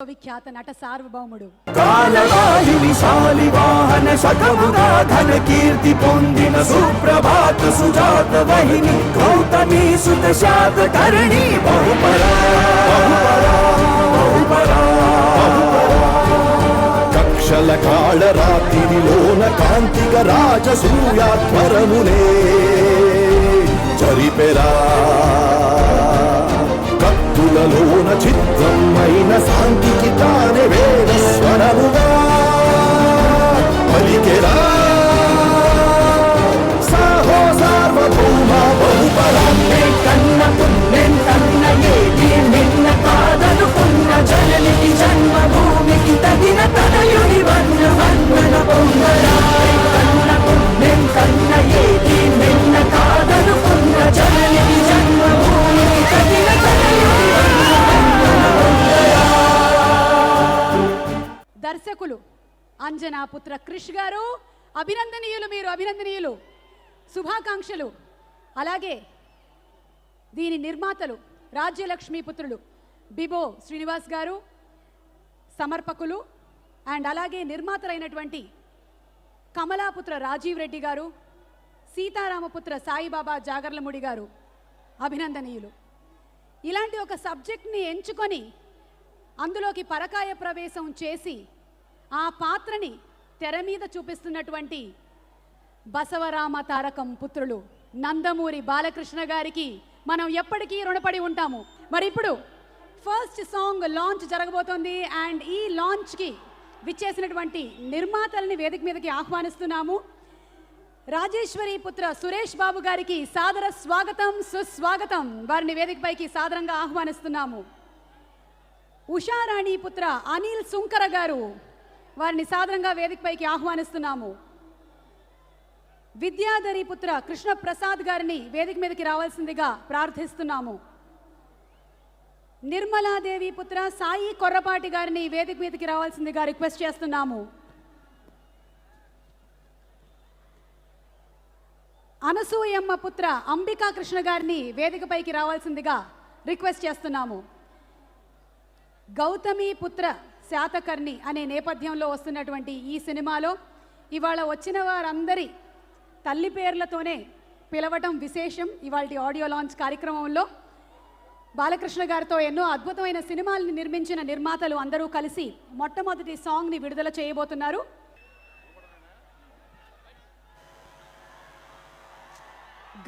విఖ్యాత నట సార్వభౌముడు కాలవాయుని శాలివాహన శకముగా ఘన కీర్తి పొందిన సుప్రభాత సుజాత వహిని గౌతమి సుత శాతకర్ణి బహుపరా కక్షల కాళ రాత్రిలోన కాంతిక రాజసూయాధ్వరమునే జరిపెరా కత్తులలోన చిత్రమైన శాంతికి తానే వేద స్వరముగా పలికెరా సాహో సార్వభౌమ బహుపరాన్నే కన్న పుణ్యం కన్న ఏది నిన్న కాదనుకున్న జననికి జన్మభూమికి తగిన తనయుని వన్న వన్నన పొంగరాయ్ కన్న పుణ్యం కన్న ఏది నిన్న కాదనుకున్న జననికి జన్మభూమికి తగిన తనయుని దర్శకులు అంజనా పుత్ర క్రిష్ గారు అభినందనీయులు. మీరు అభినందనీయులు, శుభాకాంక్షలు. అలాగే దీని నిర్మాతలు రాజ్యలక్ష్మి పుత్రులు బిబో శ్రీనివాస్ గారు, సమర్పకులు అండ్ అలాగే నిర్మాతలైనటువంటి కమలాపుత్ర రాజీవ్ రెడ్డి గారు, సీతారామపుత్ర సాయిబాబా జాగర్లముడి గారు అభినందనీయులు. ఇలాంటి ఒక సబ్జెక్ట్ని ఎంచుకొని అందులోకి పరకాయ ప్రవేశం చేసి ఆ పాత్రని తెర మీద చూపిస్తున్నటువంటి బసవరామ తారకం పుత్రులు నందమూరి బాలకృష్ణ గారికి మనం ఎప్పటికీ రుణపడి ఉంటాము. మరి ఇప్పుడు ఫస్ట్ సాంగ్ లాంచ్ జరగబోతోంది అండ్ ఈ లాంచ్కి విచ్చేసినటువంటి నిర్మాతల్ని వేదిక మీదకి ఆహ్వానిస్తున్నాము. రాజేశ్వరి పుత్ర సురేష్ బాబు గారికి సాదర స్వాగతం, సుస్వాగతం. వారిని వేదికపైకి సాదరంగా ఆహ్వానిస్తున్నాము. ఉషారాణి పుత్ర అనిల్ సుంకర గారు, వారిని సాదరంగా వేదికపైకి ఆహ్వానిస్తున్నాము. విద్యాధరి పుత్ర కృష్ణ ప్రసాద్ గారిని వేదిక మీదకి రావాల్సిందిగా ప్రార్థిస్తున్నాము. నిర్మలాదేవి పుత్ర సాయి కొర్రపాటి గారిని వేదిక మీదకి రావాల్సిందిగా రిక్వెస్ట్ చేస్తున్నాము. అనసూయమ్మ పుత్ర అంబికా కృష్ణ గారిని వేదికపైకి రావాల్సిందిగా రిక్వెస్ట్ చేస్తున్నాము. గౌతమి పుత్ర శాతకర్ణి అనే నేపథ్యంలో వస్తున్నటువంటి ఈ సినిమాలో ఇవాళ వచ్చిన వారందరి తల్లి పేర్లతోనే పిలవటం విశేషం. ఇవాళ ఆడియో లాంచ్ కార్యక్రమంలో బాలకృష్ణ గారితో ఎన్నో అద్భుతమైన సినిమాల్ని నిర్మించిన నిర్మాతలు అందరూ కలిసి మొట్టమొదటి సాంగ్ని విడుదల చేయబోతున్నారు.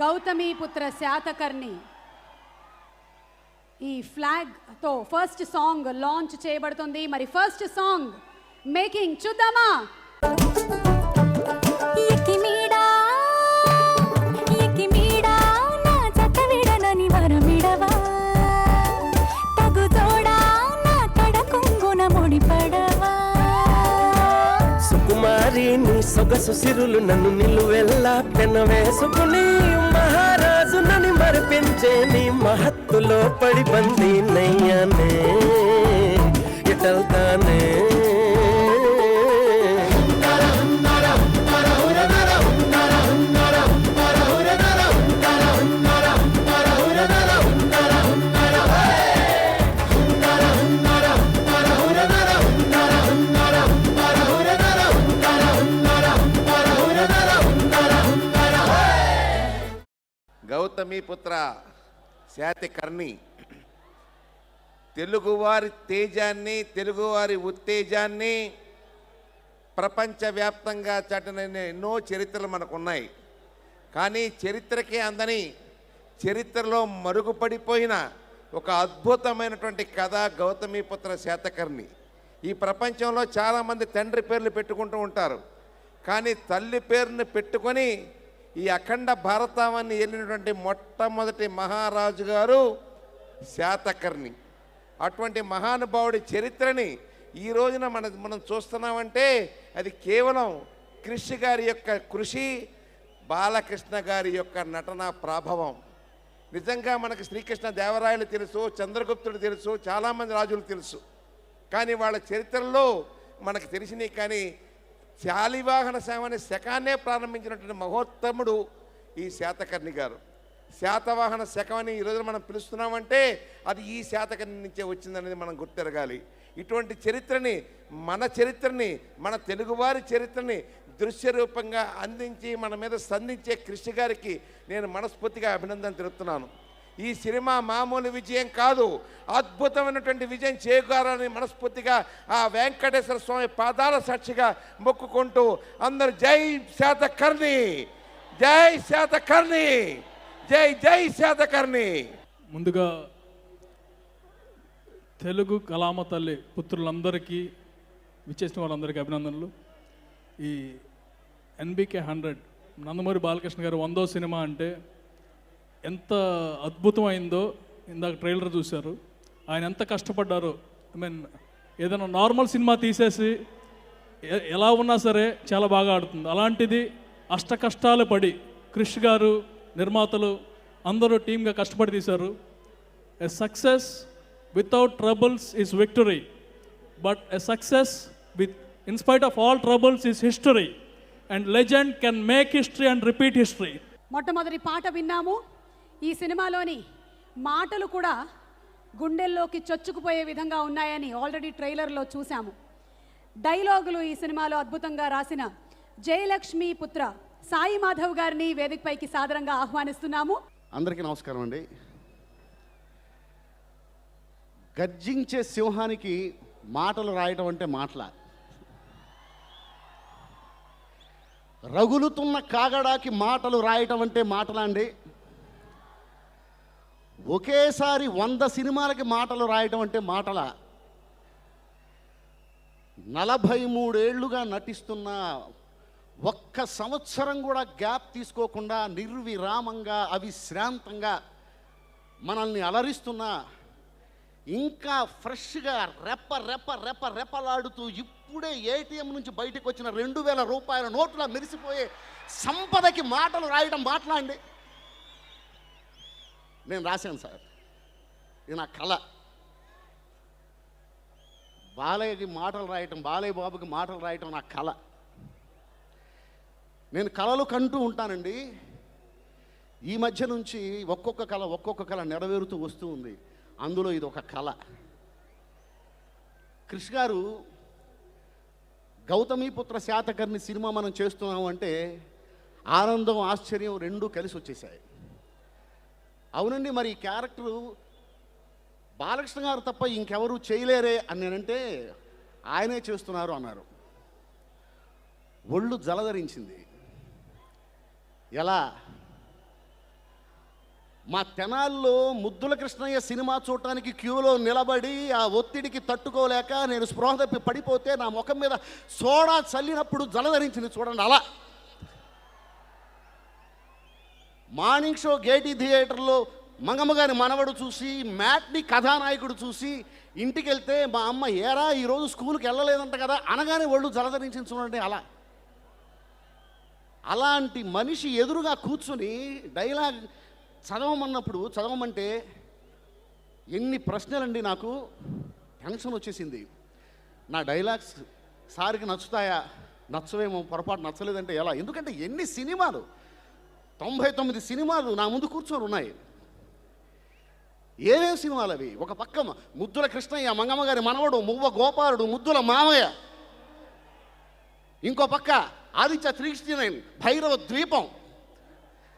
గౌతమి పుత్ర శాతకర్ణి ఈ ఫ్లాగ్తో ఫస్ట్ సాంగ్ లాంచ్ చేయబడుతుంది. మరి ఫస్ట్ సాంగ్ మేకింగ్ చూద్దామా? సుకుమారి నీ సొగసు సిరులు నన్ను నిలువెల్లా పెన వేసుకుని మహారాజు నని మరిపించే నీ మహత్తులో పడి బంది నయ్యానే ఇటల్తానే. గౌతమి పుత్ర శాతకర్ణి తెలుగువారి తేజాన్ని, తెలుగువారి ఉత్తేజాన్ని ప్రపంచవ్యాప్తంగా చాటిన ఎన్నో చరిత్రలు మనకున్నాయి. కానీ చరిత్రకే అందని, చరిత్రలో మరుగుపడిపోయిన ఒక అద్భుతమైనటువంటి కథ గౌతమిపుత్ర శాతకర్ణి. ఈ ప్రపంచంలో చాలామంది తండ్రి పేర్లు పెట్టుకుంటూ ఉంటారు, కానీ తల్లి పేరుని పెట్టుకొని ఈ అఖండ భారతావన్ని వెళ్ళినటువంటి మొట్టమొదటి మహారాజు గారు శాతకర్ణి. అటువంటి మహానుభావుడి చరిత్రని ఈ రోజున మనం చూస్తున్నామంటే అది కేవలం క్రిష్ గారి యొక్క కృషి, బాలకృష్ణ గారి యొక్క నటన ప్రభావం. నిజంగా మనకు శ్రీకృష్ణ దేవరాయలు తెలుసు, చంద్రగుప్తుడు తెలుసు, చాలామంది రాజులు తెలుసు, కానీ వాళ్ళ చరిత్రలో మనకు తెలిసినవి. కానీ శాలివాహన సేవని శకాన్నే ప్రారంభించినటువంటి మహోత్తముడు ఈ శాతకర్ణి గారు. శాతవాహన శకం అని ఈరోజు మనం పిలుస్తున్నామంటే అది ఈ శాతకర్ణి నుంచే వచ్చిందనేది మనం గుర్తెరగాలి. ఇటువంటి చరిత్రని, మన తెలుగువారి చరిత్రని దృశ్య రూపంగా అందించి మన మీద సంధించే కృష్ణ గారికి నేను మనస్ఫూర్తిగా అభినందన తెలుపుతున్నాను. ఈ సినిమా మామూలు విజయం కాదు, అద్భుతమైనటువంటి విజయం చేకూరాలని మనస్ఫూర్తిగా ఆ వెంకటేశ్వర స్వామి పాదాల సాక్షిగా మొక్కుకుంటూ అందరూ జై శాతకర్ణి, జై శాతకర్ణి, జై జై శాతకర్ణి. ముందుగా తెలుగు కళామ తల్లి పుత్రులందరికీ, విచ్చేసిన వాళ్ళందరికీ అభినందనలు. ఈ NBK 100 నందమూరి బాలకృష్ణ గారు 100వ సినిమా అంటే ఎంత అద్భుతమైందో ఇందాక ట్రైలర్ చూశారు. ఆయన ఎంత కష్టపడ్డారో. ఏదైనా నార్మల్ సినిమా తీసేసి ఎలా ఉన్నా సరే చాలా బాగా ఆడుతుంది. అలాంటిది అష్ట కష్టాలు పడి క్రిష్ గారు, నిర్మాతలు అందరూ టీమ్గా కష్టపడి తీశారు. A success without troubles is victory, but a success with in spite of all troubles is history, and legend can make history and repeat history. మొట్టమొదటి పాట విన్నాము. ఈ సినిమాలోని మాటలు కూడా గుండెల్లోకి చొచ్చుకుపోయే విధంగా ఉన్నాయని ఆల్రెడీ ట్రైలర్లో చూసాము. డైలాగులు ఈ సినిమాలో అద్భుతంగా రాసిన జయలక్ష్మి పుత్ర సాయి మాధవ్ గారిని వేదికపైకి సాదరంగా ఆహ్వానిస్తున్నాము. అందరికీ నమస్కారం అండి. గర్జించే సింహానికి మాటలు రాయటం అంటే మాటల, రగులుతున్న కాగడాకి మాటలు రాయటం అంటే మాటలా అండి. ఒకేసారి 100 సినిమాలకి మాటలు రాయటం అంటే మాటల. 43 ఏళ్లుగా నటిస్తున్న, ఒక్క సంవత్సరం కూడా గ్యాప్ తీసుకోకుండా నిర్విరామంగా అవిశ్రాంతంగా మనల్ని అలరిస్తున్న, ఇంకా ఫ్రెష్గా రెప్పలాడుతూ ఇప్పుడే ATM నుంచి బయటకు వచ్చిన 2000 రూపాయల నోట్ల మెరిసిపోయే సంపదకి మాటలు రాయడం మాటలా అండి. నేను రాశాను సార్, ఇది నా కళ. బాలయ్యకి మాటలు రాయటం, బాలయ్య బాబుకి మాటలు రాయటం నా కళ. నేను కళలు కంటూ ఉంటానండి. ఈ మధ్య నుంచి ఒక్కొక్క కళ నెరవేరుతూ వస్తూ ఉంది. అందులో ఇది ఒక కళ. కృష్ గారు గౌతమీపుత్ర శాతకర్ణి సినిమా మనం చేస్తున్నాము అంటే ఆనందం, ఆశ్చర్యం రెండూ కలిసి వచ్చేసాయి. అవునండి, మరి ఈ క్యారెక్టరు బాలకృష్ణ గారు తప్ప ఇంకెవరు చేయలేరే అని నేనంటే ఆయనే చేస్తున్నారు అన్నారు. ఒళ్ళు జలధరించింది. ఎలా? మా తెనాల్లో ముద్దుల కృష్ణయ్య సినిమా చూడటానికి క్యూలో నిలబడి ఆ ఒత్తిడికి తట్టుకోలేక నేను స్పృహ తప్పి పడిపోతే నా ముఖం మీద సోడా చల్లినప్పుడు జలధరించింది చూడండి. అలా మార్నింగ్ షో గేటీ థియేటర్లో మంగమ్మ గారి మనవడు చూసి, మ్యాట్ని కథానాయకుడు చూసి ఇంటికి వెళ్తే మా అమ్మ ఏరా ఈరోజు స్కూల్కి వెళ్ళలేదంట కదా అనగానే ఒళ్ళు జలధరించింది చూడండి. అలాంటి మనిషి ఎదురుగా కూర్చుని డైలాగ్ చదవమంటే ఎన్ని ప్రశ్నలండి. నాకు టెన్షన్ వచ్చేసింది. నా డైలాగ్స్ సార్కి నచ్చుతాయా, నచ్చవేమో, పొరపాటు నచ్చలేదంటే ఎలా? ఎందుకంటే ఎన్ని సినిమాలు, 99 సినిమాలు నా ముందు కూర్చొని ఉన్నాయి. ఏమేమి సినిమాలు అవి? ఒక పక్క ముద్దుల కృష్ణయ్య, మంగమ్మ గారి మనవడు, మువ్వ గోపాలుడు, ముద్దుల మామయ్య. ఇంకో పక్క ఆదిత్య 369, భైరవ ద్వీపం,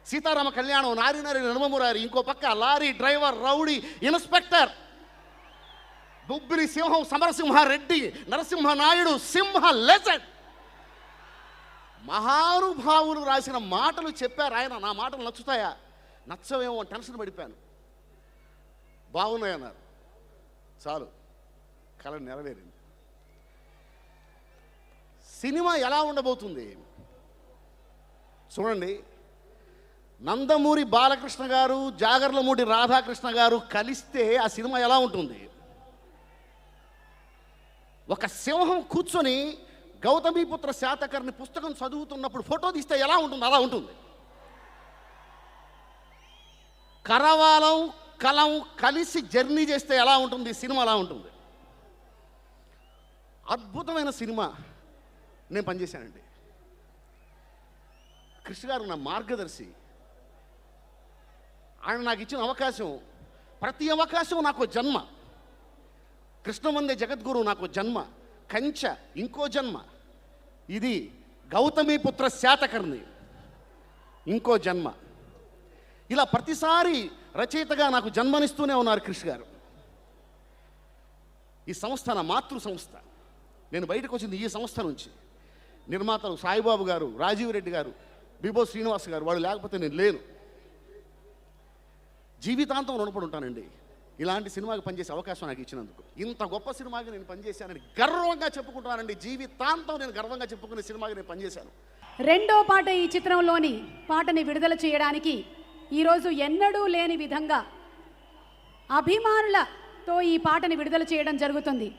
సీతారామ కళ్యాణం, నారినారి నర్మమురారి. ఇంకో పక్క lorry driver, rowdy, inspector, Bobbili సింహం, సమరసింహారెడ్డి, నరసింహనాయుడు, సింహ లెజెండ్. మహానుభావులు రాసిన మాటలు చెప్పారు ఆయన. నా మాటలు నచ్చుతాయా, నచ్చవేమో టెన్షన్ పడిపోయాను. బాగున్నాయన్నారు. చాలు, కళ నెరవేరింది. సినిమా ఎలా ఉండబోతుంది చూడండి. నందమూరి బాలకృష్ణ గారు, జాగర్లమూడి రాధాకృష్ణ గారు కలిస్తే ఆ సినిమా ఎలా ఉంటుంది? ఒక సింహం కూర్చొని గౌతమీపుత్ర శాతకర్ణి పుస్తకం చదువుతున్నప్పుడు ఫోటో తీస్తే ఎలా ఉంటుంది? అలా ఉంటుంది. కరవాలం కలం కలిసి జర్నీ చేస్తే ఎలా ఉంటుంది? సినిమా అలా ఉంటుంది. అద్భుతమైన సినిమా. నేను పనిచేశానండి. కృష్ణ గారు నా మార్గదర్శి. ఆయన నాకు ఇచ్చిన అవకాశం, ప్రతి అవకాశం నాకు జన్మ. కృష్ణవందే జగద్గురు నాకు జన్మ, కంచ ఇంకో జన్మ, ఇది గౌతమీపుత్ర శాతకర్ణి ఇంకో జన్మ. ఇలా ప్రతిసారి రచయితగా నాకు జన్మనిస్తూనే ఉన్నారు క్రిష్ గారు. ఈ సంస్థ నా మాతృ సంస్థ. నేను బయటకు వచ్చింది ఈ సంస్థ నుంచి. నిర్మాతలు సాయిబాబు గారు, రాజీవ్ రెడ్డి గారు, బిబో శ్రీనివాస్ గారు, వాళ్ళు లేకపోతే నేను లేను. జీవితాంతం రుణపడి ఉంటానండి ఇలాంటి సినిమాకి పనిచేసే అవకాశం నాకు ఇచ్చినందుకు. ఇంత గొప్ప సినిమాకి నేను పనిచేశానని గర్వంగా చెప్పుకుంటున్నానండి. జీవితాంతం నేను గర్వంగా చెప్పుకునే సినిమాకి నేను పనిచేశాను. రెండో పాట ఈ చిత్రంలోని పాటని విడుదల చేయడానికి ఈరోజు ఎన్నడూ లేని విధంగా అభిమానులతో ఈ పాటని విడుదల చేయడం జరుగుతుంది.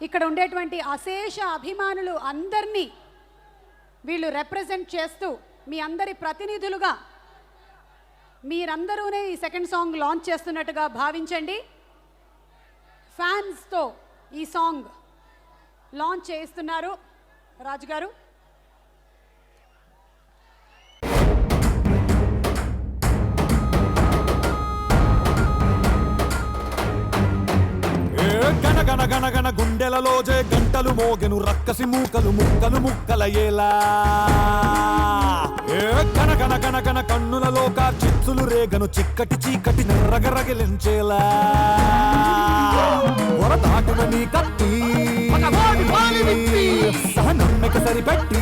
ఇక్కడ ఉండేటువంటి అశేష అభిమానులు అందరినీ వీళ్ళు రిప్రజెంట్ చేస్తూ మీ అందరి ప్రతినిధులుగా మీరందరూనే ఈ సెకండ్ సాంగ్ లాంచ్ చేస్తున్నట్టుగా భావించండి. ఫ్యాన్స్తో ఈ సాంగ్ లాంచ్ చేస్తున్నారు రాజు గారు. గణ గణ గణ గుండెలలో జే గంటలు మోగెను రక్కసి మూకలు ముక్కలు ముక్కలయ్యేలా. గణ గణ గణ గణ కన్నులలో చిచ్చులు రేగను చిక్కటి చీకటి రగరగిలించేలా. వరదాటున నీ కత్తి సహనమ్మిక సరిపెట్టి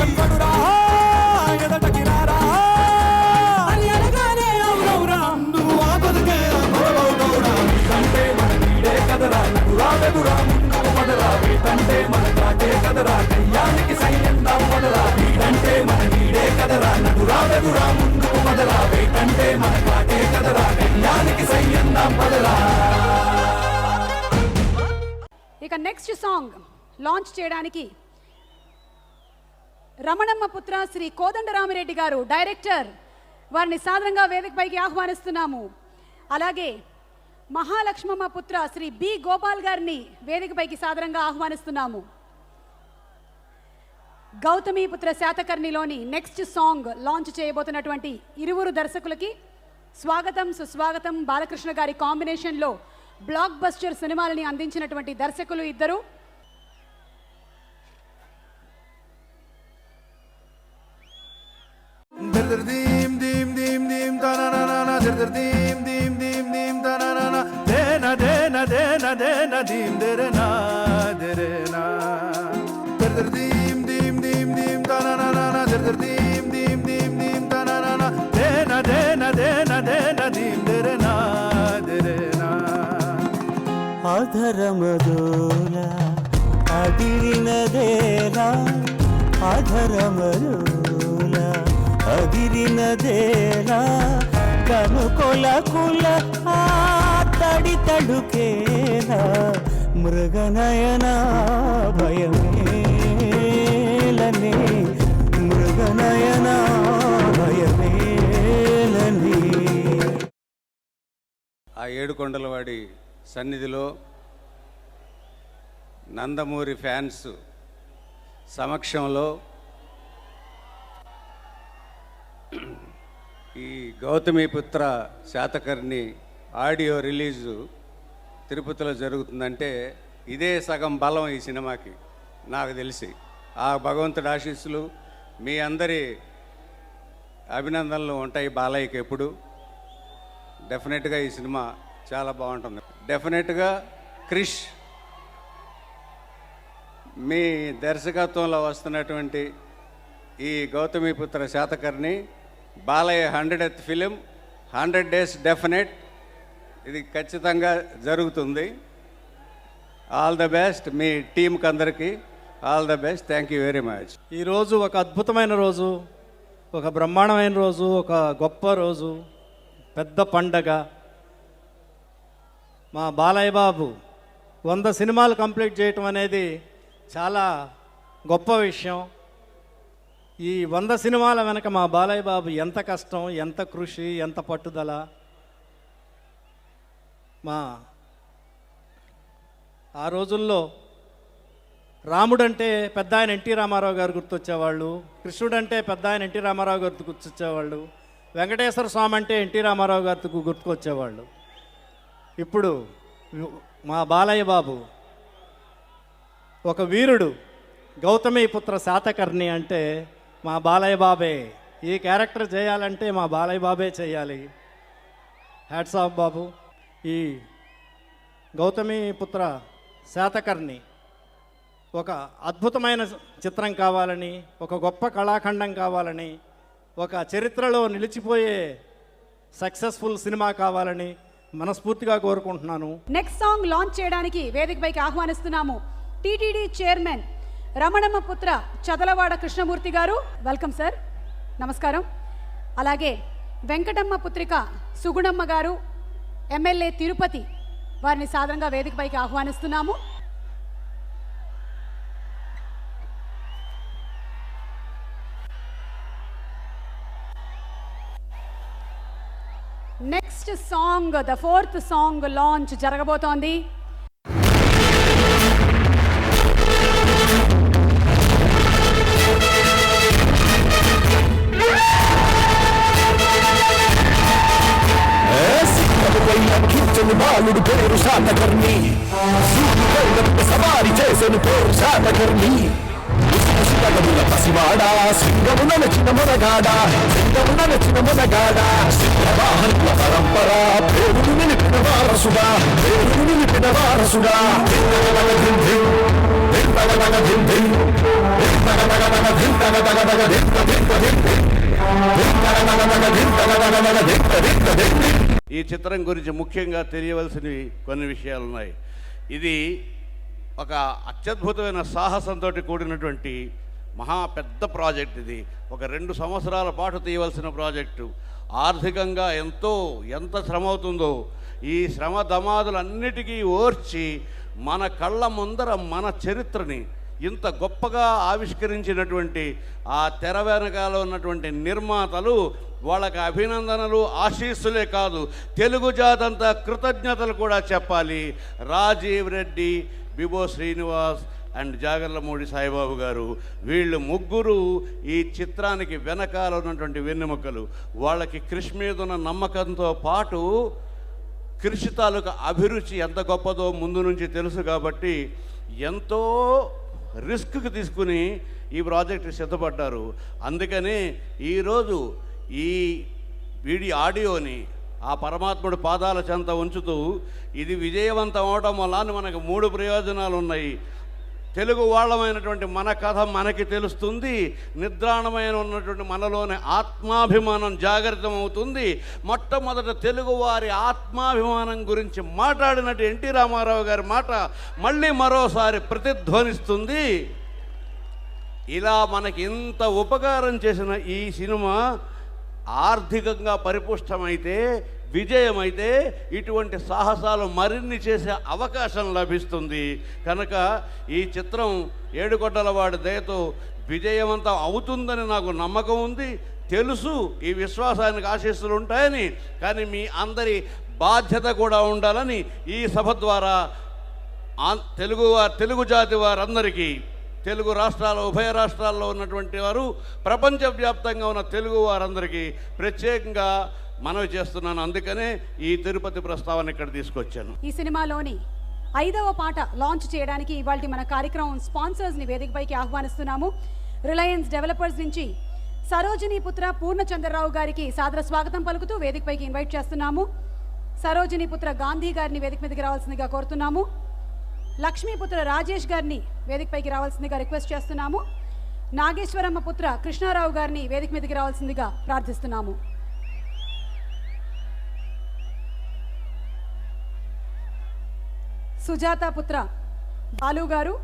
ఎవ్వడురా ఎదటకి రారా అని అనగానే అవునవురా నువ్వు ఆ బతుకే అంటే మన నీడే కదరా నడురా వెదురా ముందుకు పదరా వీటంటే మన కాటే కదరా కయ్యానికి సైన్యందా పదరా వీటంటే మన నీడే కదరా నడురా వెదురా ముందుకు పదరా వీటంటే మన కాటే కదరా కయ్యానికి సైన్యందా పదరా. ఇక నెక్స్ట్ సాంగ్ లాంచ్ చేయడానికి రమణమ్మ పుత్ర శ్రీ కోదండరామిరెడ్డి గారు డైరెక్టర్, వారిని సాదరంగా వేదికపైకి ఆహ్వానిస్తున్నాము. అలాగే మహాలక్ష్మమ్మ పుత్ర శ్రీ బి గోపాల్ గారిని వేదికపైకి సాదరంగా ఆహ్వానిస్తున్నాము. గౌతమీపుత్ర శాతకర్ణిలోని నెక్స్ట్ సాంగ్ లాంచ్ చేయబోతున్నటువంటి ఇరువురు దర్శకులకి స్వాగతం సుస్వాగతం. బాలకృష్ణ గారి కాంబినేషన్లో బ్లాక్ బస్టర్ సినిమాలని అందించినటువంటి దర్శకులు ఇద్దరు. అధరమదోల అదిరినదేలా అధరమదోల అదిరినదేలా కనుకొల కుల ఆ తడి తడుకేలా మృగనయన భయమేలనే మృగనయన భయమేలనే. ఆ ఏడుకొండలవాడి సన్నిధిలో నందమూరి ఫ్యాన్స్ సమక్షంలో ఈ గౌతమీపుత్ర శాతకర్ణి ఆడియో రిలీజు తిరుపతిలో జరుగుతుందంటే ఇదే సగం బలం ఈ సినిమాకి నాకు తెలిసి. ఆ భగవంతుడి ఆశీస్సులు మీ అందరి అభినందనలు ఉంటాయి బాలయ్యకి ఎప్పుడు. డెఫినెట్గా ఈ సినిమా చాలా బాగుంటుంది. డెఫినెట్గా క్రిష్ మీ దర్శకత్వంలో వస్తున్నటువంటి ఈ Gautamiputra Satakarni Balayya 100th film 100 days definite. ఇది ఖచ్చితంగా జరుగుతుంది. ఆల్ ద బెస్ట్ మీ టీంకి అందరికీ all the best. Thank you very much. ఈరోజు ఒక అద్భుతమైన రోజు, ఒక బ్రహ్మాండమైన రోజు, ఒక గొప్ప రోజు, పెద్ద పండగ. మా బాలయ్య బాబు 100 సినిమాలు కంప్లీట్ చేయటం అనేది చాలా గొప్ప విషయం. ఈ 100 సినిమాల వెనక మా బాలయ్య బాబు ఎంత కష్టం, ఎంత కృషి, ఎంత పట్టుదల. ఆ రోజుల్లో రాముడంటే పెద్ద ఆయన ఎన్టీ రామారావు గారు గుర్తొచ్చేవాళ్ళు, కృష్ణుడంటే పెద్ద ఆయన ఎన్టీ రామారావు గారు గుర్తొచ్చేవాళ్ళు, వెంకటేశ్వర స్వామి అంటే ఎన్టీ రామారావు గారికి గుర్తుకొచ్చేవాళ్ళు. ఇప్పుడు మా బాలయ్య బాబు ఒక వీరుడు, గౌతమీపుత్ర శాతకర్ణి అంటే మా బాలయ్య బాబే. ఈ క్యారెక్టర్ చేయాలంటే మా బాలయ్య బాబే చేయాలి. హ్యాట్స్ ఆఫ్ బాబు. ఈ గౌతమీపుత్ర శాతకర్ణి ఒక అద్భుతమైన చిత్రం కావాలని, ఒక గొప్ప కళాఖండం కావాలని, ఒక చరిత్రలో నిలిచిపోయే సక్సెస్ఫుల్ సినిమా కావాలని మనస్ఫూర్తిగా కోరుకుంటున్నాను. నెక్స్ట్ సాంగ్ లాంచ్ చేయడానికి వేదికపైకి ఆహ్వానిస్తున్నాము టీటీడీ చైర్మన్ రమణమ్మ పుత్ర చదలవాడ కృష్ణమూర్తి గారు. వెల్కమ్ సార్, నమస్కారం. అలాగే వెంకటమ్మ పుత్రిక సుగుణమ్మ గారు, ఎమ్మెల్యే తిరుపతి, వారిని సాధారణంగా వేదికపైకి ఆహ్వానిస్తున్నాము. Next song, the fourth song launch జరగబోతోంది. బాలుడు పేరు శాతకర్ణి, సవారి చేసెను పేరు శాతకర్ణి. పసివాడా సింగమున నచ్చిన మునగాడ, సింగమున నచ్చిన మునగాడ, సింహవాహనుల పరంపర పేరును నిలిపిన వారసుడా, పేరును నిలిపిన వారసుడా. ఈ చిత్రం గురించి ముఖ్యంగా తెలియవలసినవి కొన్ని విషయాలు ఉన్నాయి. ఇది ఒక అత్యద్భుతమైన సాహసంతో కూడినటువంటి మహా పెద్ద ప్రాజెక్ట్. ఇది ఒక 2 సంవత్సరాల పాటు తీయవలసిన ప్రాజెక్టు. ఆర్థికంగా ఎంత శ్రమ అవుతుందో ఈ శ్రమ దమాదులన్నిటికీ ఓర్చి మన కళ్ళ ముందర మన చరిత్రని ఇంత గొప్పగా ఆవిష్కరించినటువంటి ఆ తెర వెనకాల ఉన్నటువంటి నిర్మాతలు, వాళ్ళకి అభినందనలు ఆశీస్సులే కాదు, తెలుగు జాతంతా కృతజ్ఞతలు కూడా చెప్పాలి. రాజీవ్ రెడ్డి, బిబో శ్రీనివాస్ అండ్ జాగర్లమూడి సాయిబాబు గారు, వీళ్ళు ముగ్గురు ఈ చిత్రానికి వెనకాల ఉన్నటువంటి వెన్నెముకలు. వాళ్ళకి కృషి మీద ఉన్న నమ్మకంతో పాటు కృషి తాలూకా అభిరుచి ఎంత గొప్పదో ముందు నుంచి తెలుసు కాబట్టి ఎంతో రిస్క్ తీసుకుని ఈ ప్రాజెక్టు సిద్ధపడ్డారు. అందుకని ఈరోజు ఈ ఆడియోని ఆ పరమాత్ముడి పాదాల చెంత ఉంచుతూ ఇది విజయవంతం అవడం వల్ల మనకు 3 ప్రయోజనాలు ఉన్నాయి. తెలుగు వాళ్ళమైనటువంటి మన కథ మనకి తెలుస్తుంది, నిద్రాణమైన ఉన్నటువంటి మనలోని ఆత్మాభిమానం జాగృతం అవుతుంది. మొట్టమొదట తెలుగు వారి ఆత్మాభిమానం గురించి మాట్లాడినట్టు ఎన్టీ రామారావు గారి మాట మళ్ళీ మరోసారి ప్రతిధ్వనిస్తుంది. ఇలా మనకి ఇంత ఉపకారం చేసిన ఈ సినిమా ఆర్థికంగా పరిపుష్టమైతే, విజయమైతే ఇటువంటి సాహసాలు మరిన్ని చేసే అవకాశం లభిస్తుంది. కనుక ఈ చిత్రం ఏడుకొండలవాడి దయతో విజయవంతం అవుతుందని నాకు నమ్మకం ఉంది, తెలుసు. ఈ విశ్వాసానికి ఆశీస్సులు ఉంటాయని, కానీ మీ బాధ్యత కూడా ఉండాలని ఈ సభ ద్వారా తెలుగు జాతి వారందరికీ, తెలుగు రాష్ట్రాల ఉభయ రాష్ట్రాల్లో ఉన్నటువంటి వారు, ప్రపంచవ్యాప్తంగా ఉన్న తెలుగు వారందరికీ ప్రత్యేకంగా మనవి చేస్తున్నాను. అందుకనే ఈ తిరుపతి ప్రస్తావన ఇక్కడ తీసుకొచ్చాను. ఈ సినిమాలోని 5వ పాట లాంచ్ చేయడానికి ఇవాళ మన కార్యక్రమం స్పాన్సర్స్ని వేదికపైకి ఆహ్వానిస్తున్నాము. రిలయన్స్ డెవలపర్స్ నుంచి సరోజినీ పుత్ర పూర్ణచంద్రరావు గారికి సాదర స్వాగతం పలుకుతూ వేదికపైకి ఇన్వైట్ చేస్తున్నాము. సరోజినీ పుత్ర గాంధీ గారిని వేదిక మీదకి రావాల్సిందిగా కోరుతున్నాము. లక్ష్మీపుత్ర రాజేష్ గారిని వేదికపైకి రావాల్సిందిగా రిక్వెస్ట్ చేస్తున్నాము. నాగేశ్వరమ్మ పుత్ర కృష్ణారావు గారిని వేదిక మీదకి రావాల్సిందిగా ప్రార్థిస్తున్నాము. సుజాత పుత్ర బాలు గారు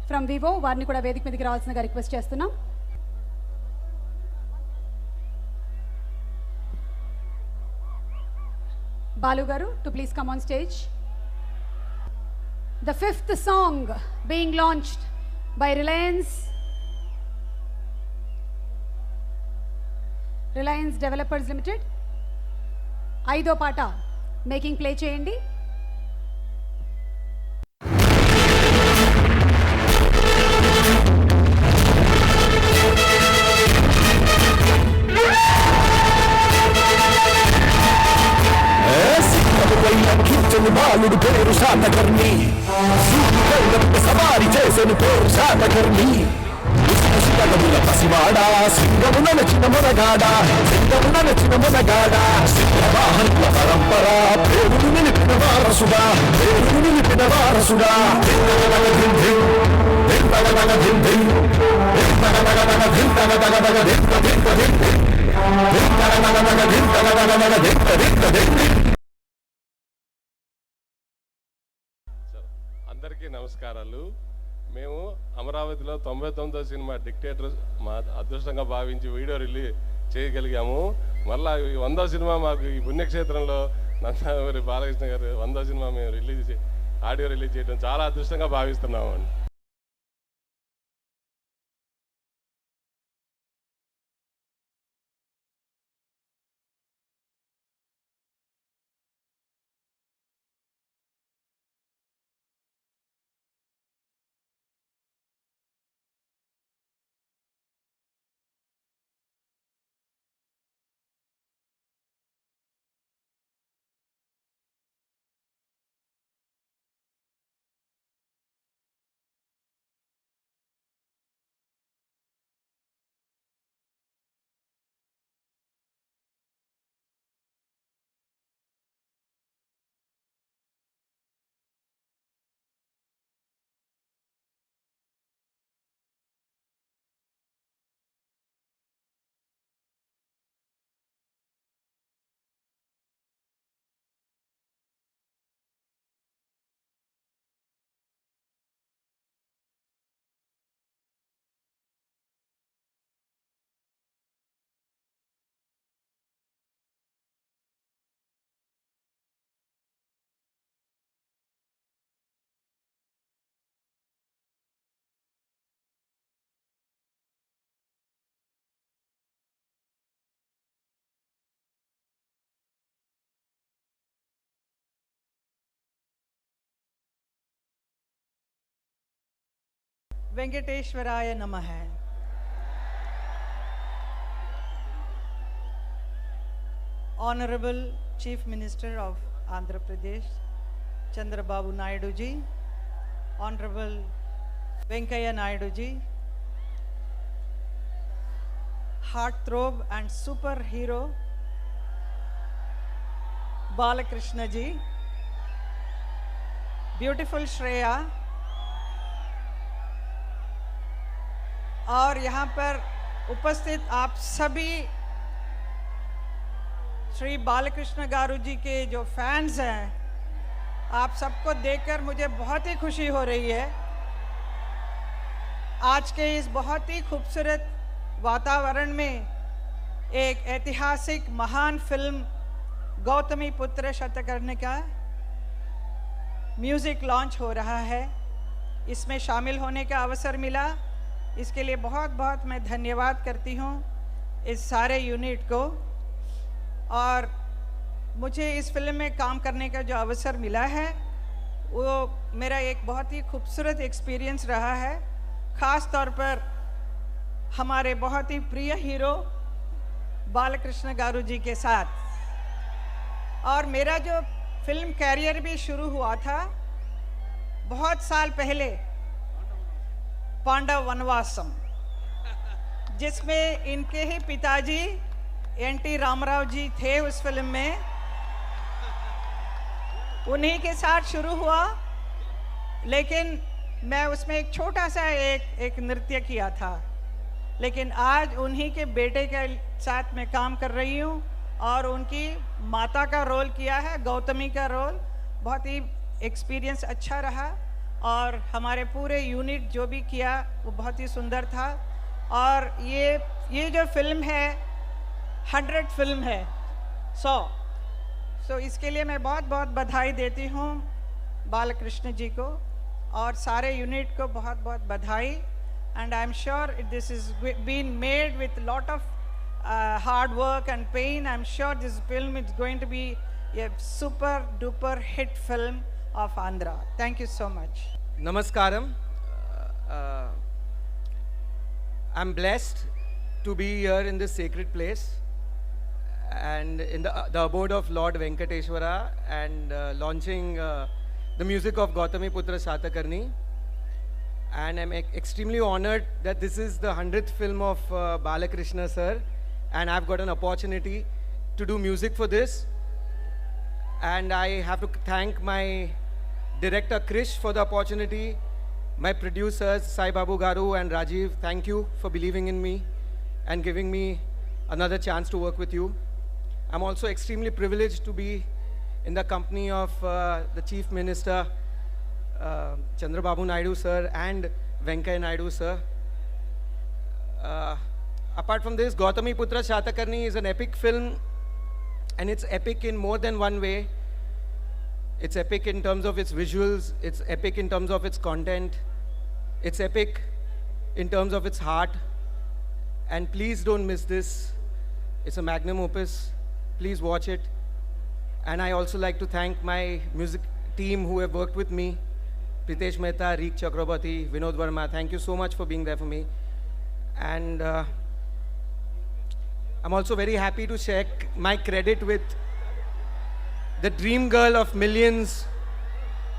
ఫ్రమ్ వివో, వారిని కూడా వేదిక మీదకి రావాల్సిందిగా రిక్వెస్ట్ చేస్తున్నాం. బాలు గారు to please come on stage. The 5th song being launched by Reliance Developers Limited. 5వ పాట మేకింగ్ ప్లే చేయండి. శాతకర్ణి సవారి చేసెను పేరు శాతకర్ణి శివగముల పసివాడ సింగమున నచిన మొనగాడ సింగమున నచిన మొనగాడ సింహవాహనుల పరంపర పేరును నిలిపిన వారసుడా పేరును నిలిపిన వారసుడా అందరికీ నమస్కారాలు. మేము అమరావతిలో 99వ సినిమా డిక్టేటర్ మా అదృష్టంగా భావించి వీడియో రిలీజ్ చేయగలిగాము. మళ్ళీ 100వ సినిమా మాకు ఈ పుణ్యక్షేత్రంలో నందమూరి బాలకృష్ణ గారు 100వ సినిమా మేము ఆడియో రిలీజ్ చేయడం చాలా అదృష్టంగా భావిస్తున్నాము అండి. वेंकटेश्वराय नमः। Honorable Chief Minister of Andhra Pradesh, Chandrababu Naidu ji, Honorable Venkaiah Naidu ji, heartthrob and superhero Balakrishna ji, beautiful Shreya, और यहाँ पर उपस्थित आप सभी श्री बालकृष्ण गारू जी के जो फैंस हैं, आप सबको देखकर मुझे बहुत ही खुशी हो रही है। आज के इस बहुत ही खूबसूरत वातावरण में एक ऐतिहासिक महान फिल्म गौतमी पुत्र शतकर्णी का म्यूज़िक लॉन्च हो रहा है। इसमें शामिल होने का अवसर मिला, इसके लिए बहुत बहुत मैं धन्यवाद करती हूँ इस सारे यूनिट को। और मुझे इस फिल्म में काम करने का जो अवसर मिला है वो मेरा एक बहुत ही खूबसूरत एक्सपीरियंस रहा है, ख़ास तौर पर हमारे बहुत ही प्रिय हीरो बालकृष्ण गारू जी के साथ। और मेरा जो फिल्म कैरियर भी शुरू हुआ था बहुत साल पहले पांडव वनवासम, जिसमें इनके ही पिताजी एन.टी. रामाराव जी थे उस फिल्म में, उन्हीं के साथ शुरू हुआ। लेकिन मैं उसमें एक छोटा सा एक नृत्य किया था, लेकिन आज उन्हीं के बेटे के साथ मैं काम कर रही हूँ और उनकी माता का रोल किया है, गौतमी का रोल। बहुत ही एक्सपीरियंस अच्छा रहा और हमारे पूरे यूनिट जो भी किया वो बहुत ही सुंदर था। और ये जो फिल्म है 100 फिल्म है 100, इसके लिए मैं बहुत बहुत बधाई देती हूँ बालकृष्ण जी को और सारे यूनिट को बहुत बहुत बधाई। And I am sure this is been made with lot of hard work and pain. I am sure this film is going to be a super duper hit film of Andhra. Thank you so much. Namaskaram. I'm blessed to be here in this sacred place and in the abode of Lord Venkateshwara and launching the music of Gautamiputra Satakarni. And I'm extremely honored that this is the 100th film of Balakrishna sir, and I've got an opportunity to do music for this. And I have to thank my director Krish for the opportunity, my producers Sai Babu Garu and Rajiv. Thank you for believing in me and giving me another chance to work with you. I'm also extremely privileged to be in the company of the Chief Minister Chandrababu Naidu sir and Venkaiah Naidu sir. Apart from this, Gautamiputra Satakarni is an epic film, and it's epic in more than one way. It's epic in terms of its visuals, it's epic in terms of its content, it's epic in terms of its heart. And please don't miss this. It's a magnum opus. Please watch it. And I also like to thank my music team who have worked with me. Pritesh Mehta, Reek Chakrabarti, Vinod Verma, thank you so much for being there for me. And I'm also very happy to share my credit with the dream girl of millions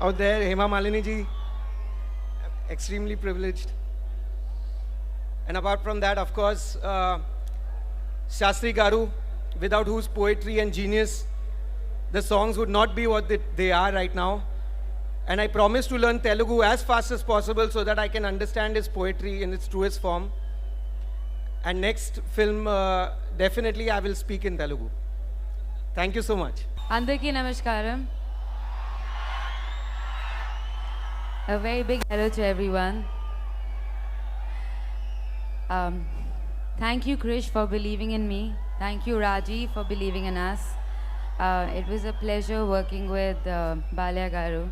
out there, Hema Malini ji. Extremely privileged. And apart from that, of course, Shastri Garu, without whose poetry and genius, the songs would not be what they are right now. And I promise to learn Telugu as fast as possible so that I can understand his poetry in its truest form. And next film, definitely I will speak in Telugu. Thank you so much. Andarki Namaskaram. A very big hello to everyone. Thank you, Krish, for believing in me. Thank you, Raji, for believing in us. It was a pleasure working with Balya Garu.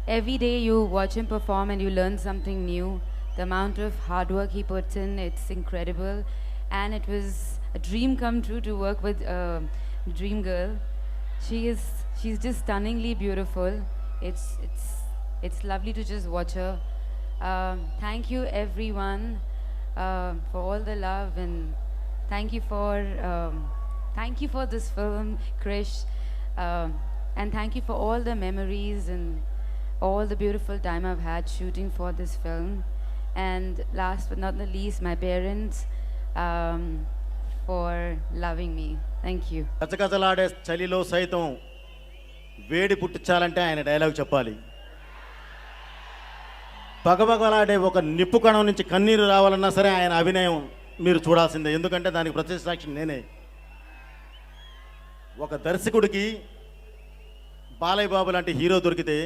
Every day you watch him perform and you learn something new. The amount of hard work he puts in, it's incredible. And it was a dream come true to work with Dream Girl. She's just stunningly beautiful. It's lovely to just watch her. Thank you everyone for all the love, and thank you for this film, Krish, and thank you for all the memories and all the beautiful time I've had shooting for this film. And last but not the least, my parents for loving me. Thank you. కచకచలాడే చలిలో సైతం వేడి పుట్టించాలంటే ఆయన dialogue చెప్పాలి. పగపగలాడే ఒక నిప్పు కణం నుంచి కన్నీరు రావాలన్నా సరే ఆయన అభినయం మీరు చూడాల్సిందే, ఎందుకంటే దానికి ప్రత్యక్ష సాక్షి నేనే. ఒక దర్శకుడికి బాలయ్య బాబు లాంటి హీరో దొరికితే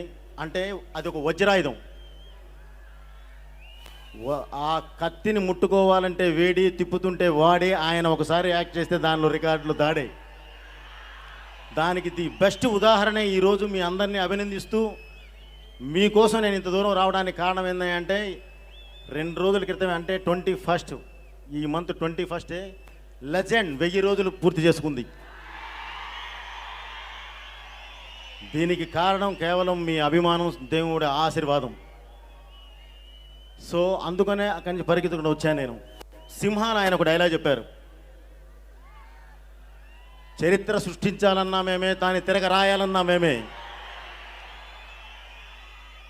అంటే అది ఒక వజ్రాయుధం. ఆ కత్తిని ముట్టుకోవాలంటే వేడి, తిప్పుతుంటే వాడే. ఆయన ఒకసారి యాక్ట్ చేస్తే దానిలో రికార్డులు దాడే. దానికి ది బెస్ట్ ఉదాహరణ ఈరోజు మీ అందరినీ అభినందిస్తూ మీకోసం నేను ఇంత దూరం రావడానికి కారణం ఏంటంటే 2 రోజుల క్రితం, అంటే 21st, ఈ మంత్ 21 లెజెండ్ 1000 రోజులు పూర్తి చేసుకుంది. దీనికి కారణం కేవలం మీ అభిమానం, దేవుడి ఆశీర్వాదం. సో అందుకనే అక్కడి నుంచి పరిగెత్తుకుంటూ వచ్చాను నేను. సింహాలు ఆయన ఒక డైలాగ్ చెప్పారు, చరిత్ర సృష్టించాలన్నా మేమే, దాన్ని తిరగ రాయాలన్నా మేమే.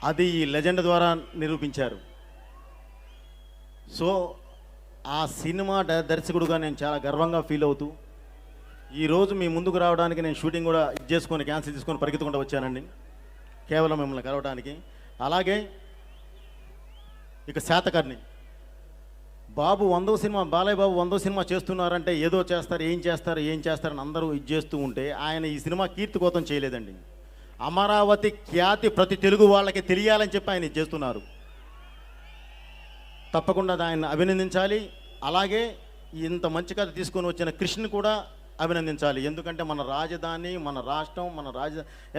అది ఈ లెజెండ్ ద్వారా నిరూపించారు. సో ఆ సినిమా దర్శకుడుగా నేను చాలా గర్వంగా ఫీల్ అవుతూ ఈరోజు మీ ముందుకు రావడానికి నేను షూటింగ్ కూడా చేసుకొని క్యాన్సిల్ చేసుకొని పరిగెత్తుకుంటూ వచ్చానండి, కేవలం మిమ్మల్ని కలవడానికి. అలాగే ఇక శాతకర్ణి బాబు 100వ సినిమా, బాలయ్య బాబు 100వ సినిమా చేస్తున్నారంటే ఏదో చేస్తారు, ఏం చేస్తారని అందరూ ఇది చేస్తూ ఉంటే ఆయన ఈ సినిమా కీర్తికోతం చేయలేదండి. అమరావతి ఖ్యాతి ప్రతి తెలుగు వాళ్ళకి తెలియాలని చెప్పి ఆయన ఇది చేస్తున్నారు. తప్పకుండా ఆయన అభినందించాలి. అలాగే ఇంత మంచి కథ తీసుకొని వచ్చిన కృష్ణ కూడా అభినందించాలి. ఎందుకంటే మన రాజధాని, మన రాష్ట్రం,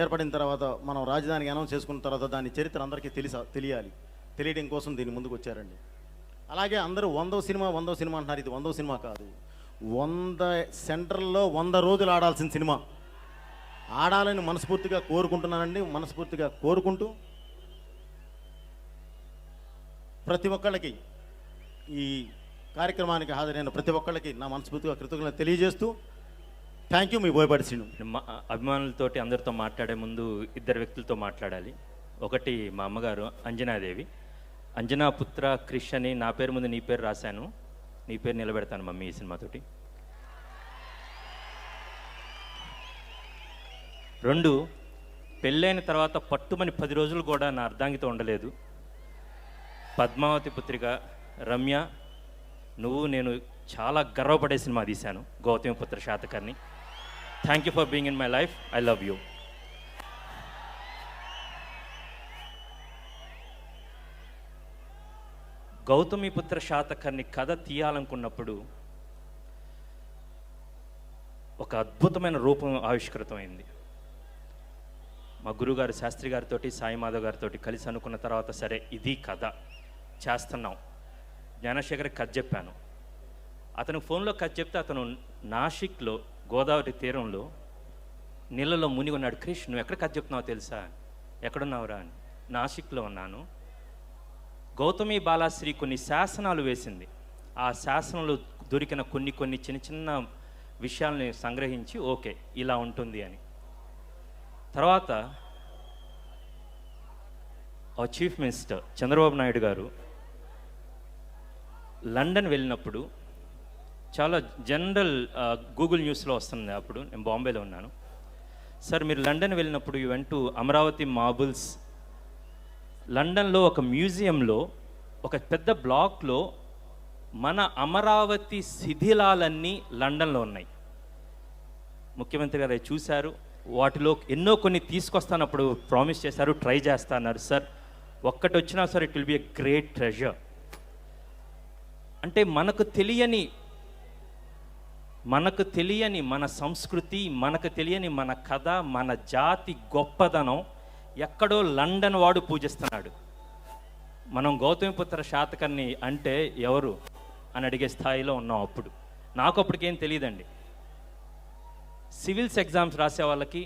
ఏర్పడిన తర్వాత మనం రాజధానికి అనౌన్స్ చేసుకున్న తర్వాత దాని చరిత్ర అందరికీ తెలియాలి. తెలియడం కోసం దీని ముందుకు వచ్చారండి. అలాగే అందరూ 100వ సినిమా అంటున్నారు. ఇది 100వ సినిమా కాదు, 100 సెంటర్లో 100 రోజులు ఆడాల్సిన సినిమా. ఆడాలని మనస్ఫూర్తిగా కోరుకుంటున్నానండి. మనస్ఫూర్తిగా కోరుకుంటూ ప్రతి ఒక్కళ్ళకి, ఈ కార్యక్రమానికి హాజరైన ప్రతి ఒక్కళ్ళకి నా మనస్ఫూర్తిగా కృతజ్ఞతలు తెలియజేస్తూ థ్యాంక్ యూ మీ బోయపాటి శ్రీను. అభిమానులతోటి అందరితో మాట్లాడే ముందు ఇద్దరు వ్యక్తులతో మాట్లాడాలి. ఒకటి మా అమ్మగారు అంజనాదేవి. అంజనా పుత్ర క్రిష్ అని నా పేరు ముందు నీ పేరు రాశాను, నీ పేరు నిలబెడతాను మమ్మీ ఈ సినిమాతోటి. 2, పెళ్ళైన తర్వాత పట్టుమని 10 రోజులు కూడా నా అర్ధాంగితో ఉండలేదు. పద్మావతి పుత్రిక రమ్య, నువ్వు నేను చాలా గర్వపడే సినిమా తీశాను, Gautamiputra Satakarni. Thank you for being in my life. I love you. Gautamiputra Satakarni కథ తీయాలనుకున్నప్పుడు ఒక అద్భుతమైన రూపం ఆవిష్కృతమైంది. మా గురుగారు శాస్త్రి గారితో, సాయి మాధవ్ గారితో కలిసి అనుకున్న తర్వాత సరే ఇది కథ చేస్తున్నాం. జ్ఞానశేఖర్కి కథ చెప్పాను. అతను ఫోన్లో కథ చెప్తే అతను నాసిక్లో గోదావరి తీరంలో నీళ్ళలో మునిగి ఉన్నాడు. క్రిష్, నువ్వు ఎక్కడ కథ చెప్తున్నావో తెలుసా? ఎక్కడున్నావురా అని. నాసిక్లో ఉన్నాను. గౌతమి బాలాశ్రీ కొన్ని శాసనాలు వేసింది. ఆ శాసనంలో దొరికిన కొన్ని చిన్న చిన్న విషయాల్ని సంగ్రహించి ఓకే ఇలా ఉంటుంది అని. తర్వాత ఆ చీఫ్ మినిస్టర్ చంద్రబాబు నాయుడు గారు లండన్ వెళ్ళినప్పుడు చాలా జనరల్ గూగుల్ న్యూస్లో వస్తుంది. అప్పుడు నేను బాంబేలో ఉన్నాను. సార్ మీరు లండన్ వెళ్ళినప్పుడు you went to Amaravati marbles. లండన్లో ఒక మ్యూజియంలో ఒక పెద్ద బ్లాక్లో మన అమరావతి శిథిలాలన్నీ లండన్లో ఉన్నాయి. ముఖ్యమంత్రి గారు అవి చూశారు. వాటిలో ఎన్నో కొన్ని తీసుకొస్తానప్పుడు ప్రామిస్ చేశారు, ట్రై చేస్తా అన్నారు. సార్ ఒక్కటి వచ్చినా sir it will be a great treasure. అంటే మనకు తెలియని మన సంస్కృతి, మనకు తెలియని మన కథ, మన జాతి గొప్పదనం ఎక్కడో లండన్ వాడు పూజిస్తున్నాడు. మనం గౌతమిపుత్ర శాతకర్ణి అంటే ఎవరు అని అడిగే స్థాయిలో ఉన్నాం. అప్పుడు నాకు అప్పటికేం తెలియదండి. సివిల్స్ ఎగ్జామ్స్ రాసే వాళ్ళకి,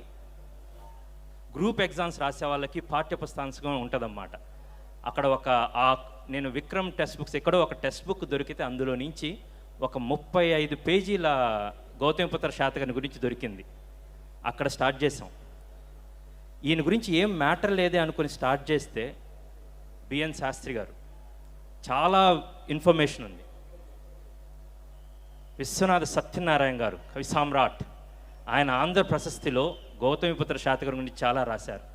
గ్రూప్ ఎగ్జామ్స్ రాసే వాళ్ళకి పాఠ్యపుస్తకం ఉంటుందన్నమాట. అక్కడ నేను విక్రమ్ టెక్స్ట్ బుక్స్ ఎక్కడో ఒక టెక్స్ట్ బుక్ దొరికితే అందులో నుంచి ఒక 35 పేజీల గౌతమిపుత్ర శాతకర్ణి గురించి దొరికింది. అక్కడ స్టార్ట్ చేసాం. ఈయన గురించి ఏం మ్యాటర్ లేదే అనుకుని స్టార్ట్ చేస్తే బిఎన్ శాస్త్రి గారు చాలా ఇన్ఫర్మేషన్ ఉంది. విశ్వనాథ సత్యనారాయణ గారు కవి సామ్రాట్, ఆయన ఆంధ్ర ప్రశస్తిలో గౌతమిపుత్ర శాతకర్ణి గురించి చాలా రాశారు.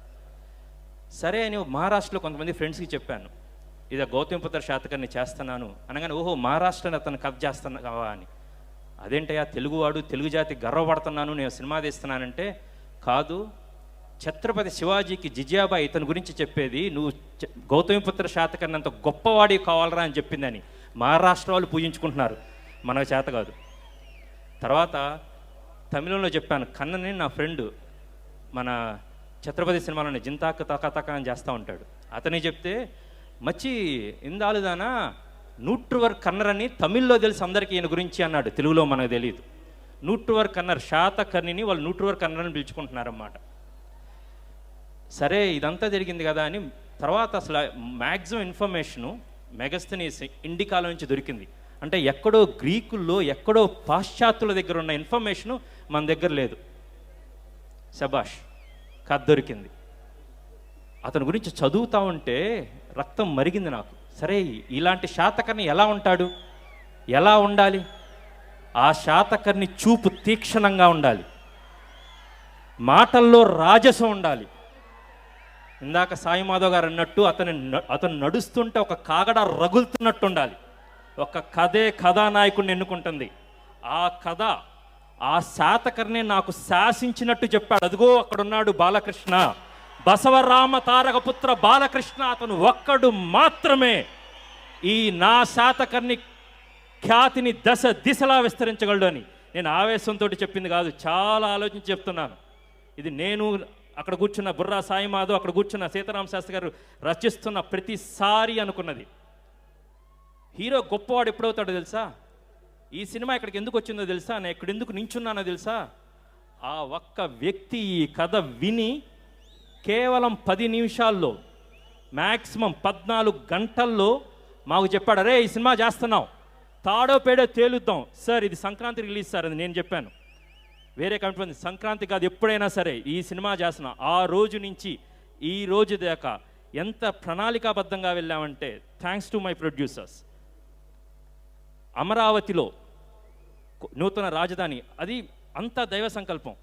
సరే అని మహారాష్ట్రలో కొంతమంది ఫ్రెండ్స్కి చెప్పాను, ఇది గౌతమిపుత్ర శాతకర్ణి చేస్తున్నాను అనగానే ఓహో మహారాష్ట్రని అతను కథ చేస్తున్నావా అని. అదేంటయ్యా తెలుగువాడు, తెలుగు జాతి గర్వపడుతున్నాను, నేను సినిమా తీస్తున్నానంటే కాదు, ఛత్రపతి శివాజీకి జిజియాబాయి ఇతని గురించి చెప్పేది, నువ్వు గౌతమిపుత్ర శాతకర్ణి అంత గొప్పవాడి కావాలరా అని చెప్పిందని మహారాష్ట్ర వాళ్ళు పూజించుకుంటున్నారు, మనకు చేత కాదు. తర్వాత తమిళంలో చెప్పాను, కన్నని నా ఫ్రెండ్ మన ఛత్రపతి సినిమాలోనే జింతాక తక అని చేస్తూ ఉంటాడు. అతని చెప్తే మచ్చి ఇందాలుదానా నూట్రువర్ కన్నర్ అని తమిళ్లో తెలిసి అందరికీ ఈయన గురించి అన్నాడు, తెలుగులో మనకు తెలియదు. నూట్రువర్ కన్నర్ శాతకర్ణిని వాళ్ళు నూట్రువర్ కన్నర్ అని పిలుచుకుంటున్నారన్నమాట. సరే ఇదంతా జరిగింది కదా అని తర్వాత అసలు మ్యాక్సిమం ఇన్ఫర్మేషను మెగస్తనీస్ ఇండికాలో నుంచి దొరికింది. అంటే ఎక్కడో గ్రీకుల్లో ఎక్కడో పాశ్చాత్యుల దగ్గర ఉన్న ఇన్ఫర్మేషను మన దగ్గర లేదు. శబాష్, కథ దొరికింది. అతని గురించి చదువుతూ ఉంటే రక్తం మరిగింది నాకు. సరే ఇలాంటి శాతకర్ణి ఎలా ఉంటాడు, ఎలా ఉండాలి? ఆ శాతకర్ణి చూపు తీక్షణంగా ఉండాలి, మాటల్లో రాజసం ఉండాలి. ఇందాక సాయి మాధవ్ గారు అన్నట్టు అతను నడుస్తుంటే ఒక కాగడ రగులుతున్నట్టు ఉండాలి. ఒక కథే కథానాయకుడిని ఎన్నుకుంటుంది. ఆ కథ ఆ శాతకర్ణి నాకు శాసించినట్టు చెప్పాడు. అదిగో అక్కడున్నాడు బాలకృష్ణ, బసవరామ తారకపుత్ర బాలకృష్ణ, అతను ఒక్కడు మాత్రమే ఈ నా శాతకర్ణి ఖ్యాతిని దశ దిశలా విస్తరించగలడు అని నేను ఆవేశంతో చెప్పింది కాదు, చాలా ఆలోచించి చెప్తున్నాను. ఇది నేను అక్కడ కూర్చున్న బుర్రా సాయి మాధవ్, అక్కడ కూర్చున్న సీతారామ శాస్త్రి గారు రచిస్తున్న ప్రతిసారి అనుకున్నది. హీరో గొప్పవాడు ఎప్పుడవుతాడో తెలుసా? ఈ సినిమా ఇక్కడికి ఎందుకు వచ్చిందో తెలుసా? నేను ఇక్కడ ఎందుకు నించున్నానో తెలుసా? ఆ ఒక్క వ్యక్తి ఈ కథ విని కేవలం 10 నిమిషాల్లో మ్యాక్సిమం 14 గంటల్లో మాకు చెప్పాడు, అరే ఈ సినిమా చేస్తున్నాం, తాడో పేడో తేలుద్దాం సార్, ఇది సంక్రాంతి రిలీజ్ సార్ అని నేను చెప్పాను. వేరే కమిట్మెంట్ సంక్రాంతి కాదు, ఎప్పుడైనా సరే ఈ సినిమా చేస్తున్నా ఆ రోజు నుంచి ఈ రోజు దాకా ఎంత ప్రణాళికాబద్ధంగా వెళ్ళామంటే థ్యాంక్స్ టు మై ప్రొడ్యూసర్స్. అమరావతిలో నూతన రాజధాని, అది అంతా దైవ సంకల్పం.